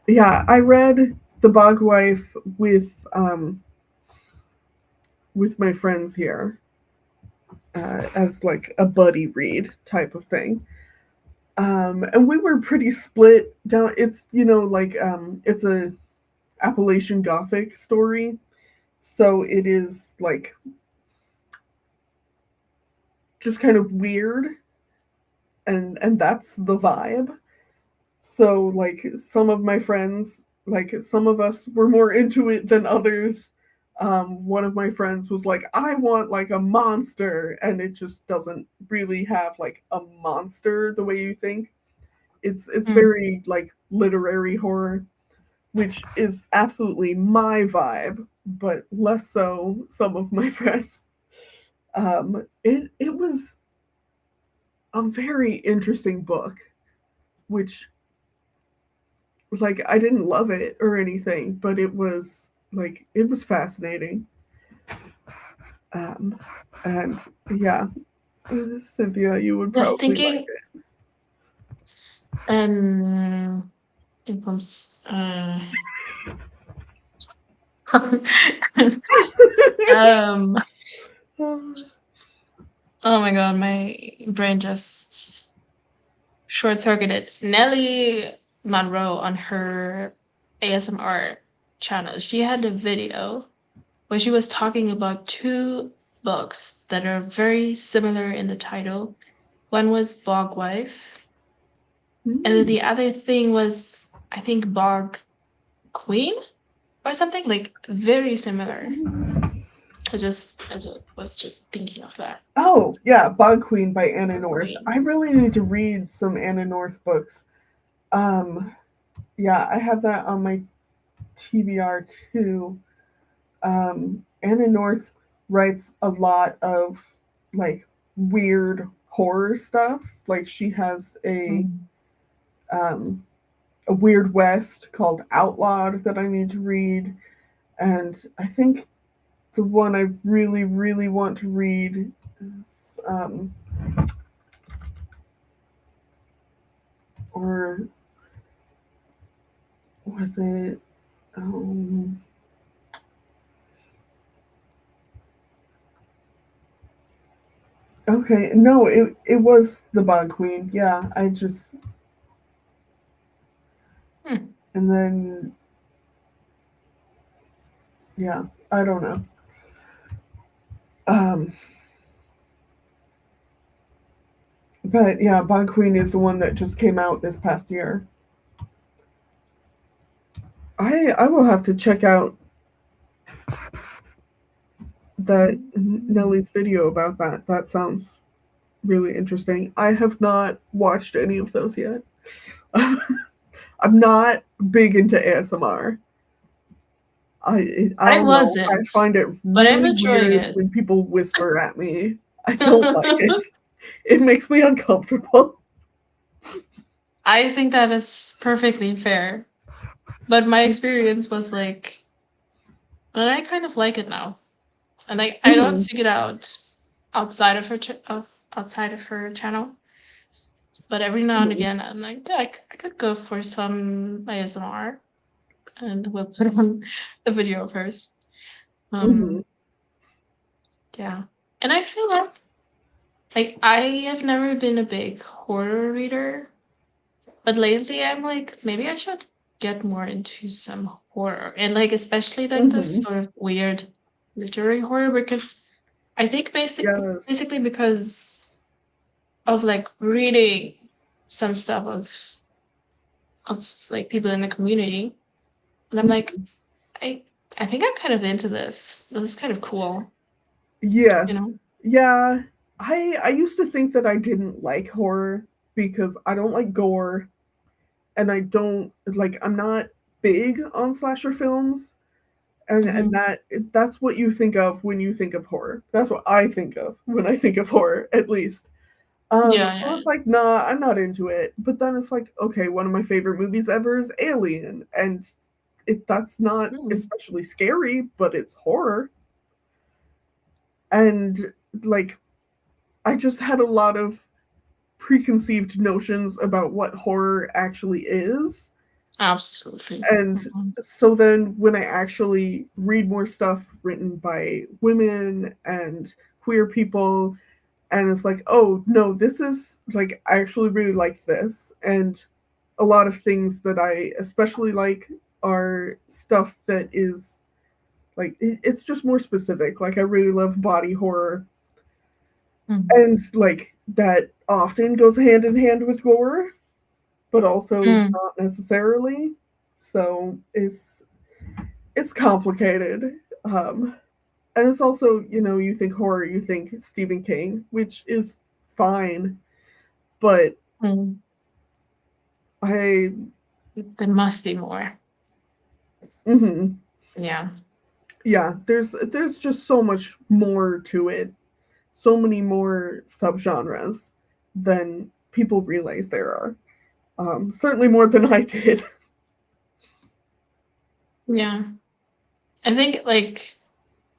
Yeah, I read The Bog Wife with my friends here as like a buddy read type of thing. And we were pretty split down. It's like it's a Appalachian Gothic story, so it is like just kind of weird, and that's the vibe. So like some of my friends, like some of us were more into it than others. One of my friends was like, I want like a monster, and it just doesn't really have like a monster the way you think. It's Hmm. very like literary horror, which is absolutely my vibe, but less so some of my friends. It was a very interesting book, which like I didn't love it or anything, but it was fascinating. Um, and yeah, Cynthia, you would Just probably like thinking. Um. It comes. um. it. Oh my god, my brain just short circuited. Nellie Monroe on her ASMR channel, she had a video where she was talking about two books that are very similar in the title. One was Bog Wife, and then Mm. the other thing was, I think, Bog Queen or something, like very similar. I just was just thinking of that. Oh yeah, Bog Queen by Anna Bog North. Queen. I really need to read some Anna North books. Um, yeah, I have that on my TBR too. Anna North writes a lot of like weird horror stuff. Like she has Mm. um, a Weird West called Outlawed that I need to read, and I think the one I really really want to read is or was it um, okay, no, it was the Bug Queen. Yeah, I just Hmm. and then yeah, I don't know. Um, but yeah, Bug Queen is the one that just came out this past year. I will have to check out that Mm. Nellie's video about that. That sounds really interesting. I have not watched any of those yet. I'm not big into ASMR. I I don't know. I wasn't, find it but I'm really enjoying weird it. when people whisper at me. I don't like it. It makes me uncomfortable. I think that is perfectly fair. But my experience was like, but I kind of like it now. And like I don't Mhm, seek it out outside of outside of her channel. But every now and mhm, again, I'm like, yeah, I could go for some ASMR, and we'll put on a video of hers. mhm. Um, yeah, and I feel like I have never been a big horror reader, but lately I'm like, maybe I should get more into some horror, and like especially like this Mhm. sort of weird literary horror, because I think Yes. basically because of like reading some stuff of like people in the community, and I'm like, Mhm. I I think I'm kind of into this. This is kind of cool, you Yes. know? Yeah. I used to think that I didn't like horror because I don't like gore and I don't like I'm not big on slasher films and Hmm. that's what you think of when you think of horror. That's what I think of when I think of horror, at least. Yeah, So yeah, it's like, nah, I'm not into it. But then it's like, okay, one of my favorite movies ever is Alien, and that's not yeah. Mm. especially scary, but it's horror. And like, I just had a lot of preconceived notions about what horror actually is. Absolutely. And Mhm. so then when I actually read more stuff written by women and queer people, and it's like, oh no, this is like, I actually really like this. And a lot of things that I especially like are stuff that is like, it's just more specific. Like, I really love body horror, Mm. and like that often goes hand in hand with gore, but also Mm. not necessarily. So it's complicated. And it's also, you think horror, you think Stephen King, which is fine, but Mm. I There must be more. mhm. Yeah. Yeah, there's just so much more to it, so many more subgenres than people realize there are. Certainly more than I did. Yeah. I think like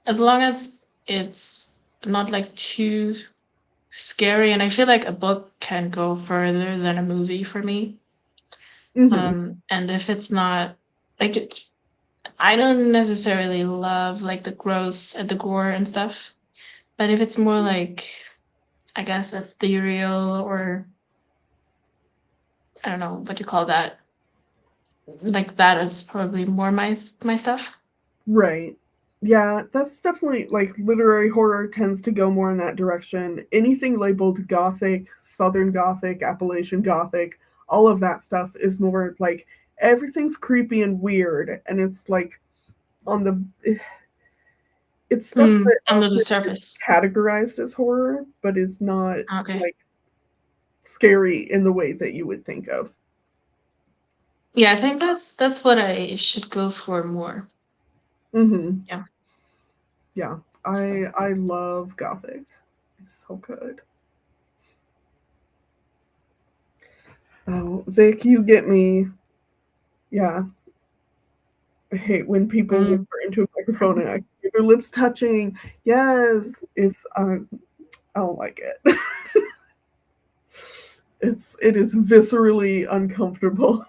as long as it's not like too scary, and I feel like a book can go further than a movie for me. Hmm. And if it's not like I don't necessarily love like the gross and the gore and stuff, but if it's more like I guess ethereal, or I don't know what you call that. Like that is probably more my stuff. Right. Yeah, that's definitely like literary horror tends to go more in that direction. Anything labeled Gothic, Southern Gothic, Appalachian Gothic, all of that stuff is more like everything's creepy and weird, and it's like on the it's stuff that Under the often gets surface. categorized as horror, but is not Okay. like scary in the way that you would think of. Yeah, I think that's what I should go for more. Hmm. Yeah. Yeah, I love Gothic. It's so good. Oh, Vic, you get me. Yeah, I hate when people Mm. whisper into a microphone and I can hear their lips touching. Yes, I don't like it. It is viscerally uncomfortable.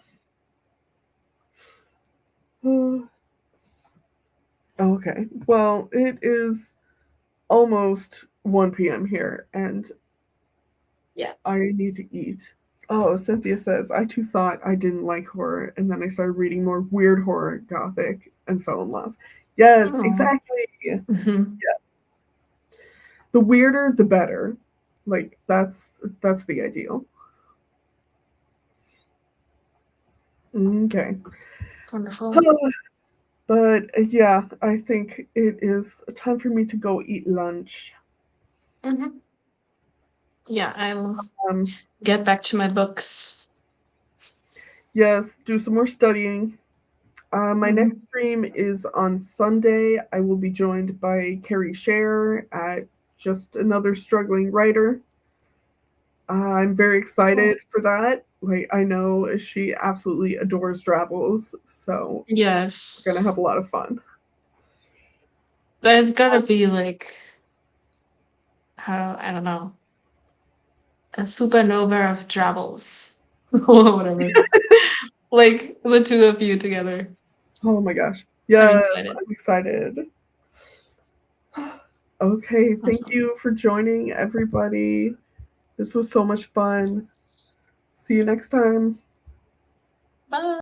Okay, well, it is almost 1 p.m. here, and Yeah. I need to eat. Oh, Cynthia says, I too thought I didn't like horror, and then I started reading more weird horror, gothic, and fell in love. Yes, Oh. exactly. Yes. Hmm. The weirder, the better. Like, that's the ideal. Okay. It's wonderful. But yeah, I think it is time for me to go eat lunch. Hmm. Yeah, I'll Um, get back to my books. yes, do some more studying. My Hmm. next stream is on Sunday. I will be joined by Carrie Share at just another struggling writer. I'm very excited Cool. for that. Like, I know she absolutely adores drabbles, so we're gonna Yes. have a lot of fun. There's gotta be like how I don't know a supernova of drabbles or whatever. Like the two of you together. Oh my gosh. I'm Yes, excited. I'm excited. Okay, thank Awesome. you for joining, everybody. This was so much fun. See you next time. Bye.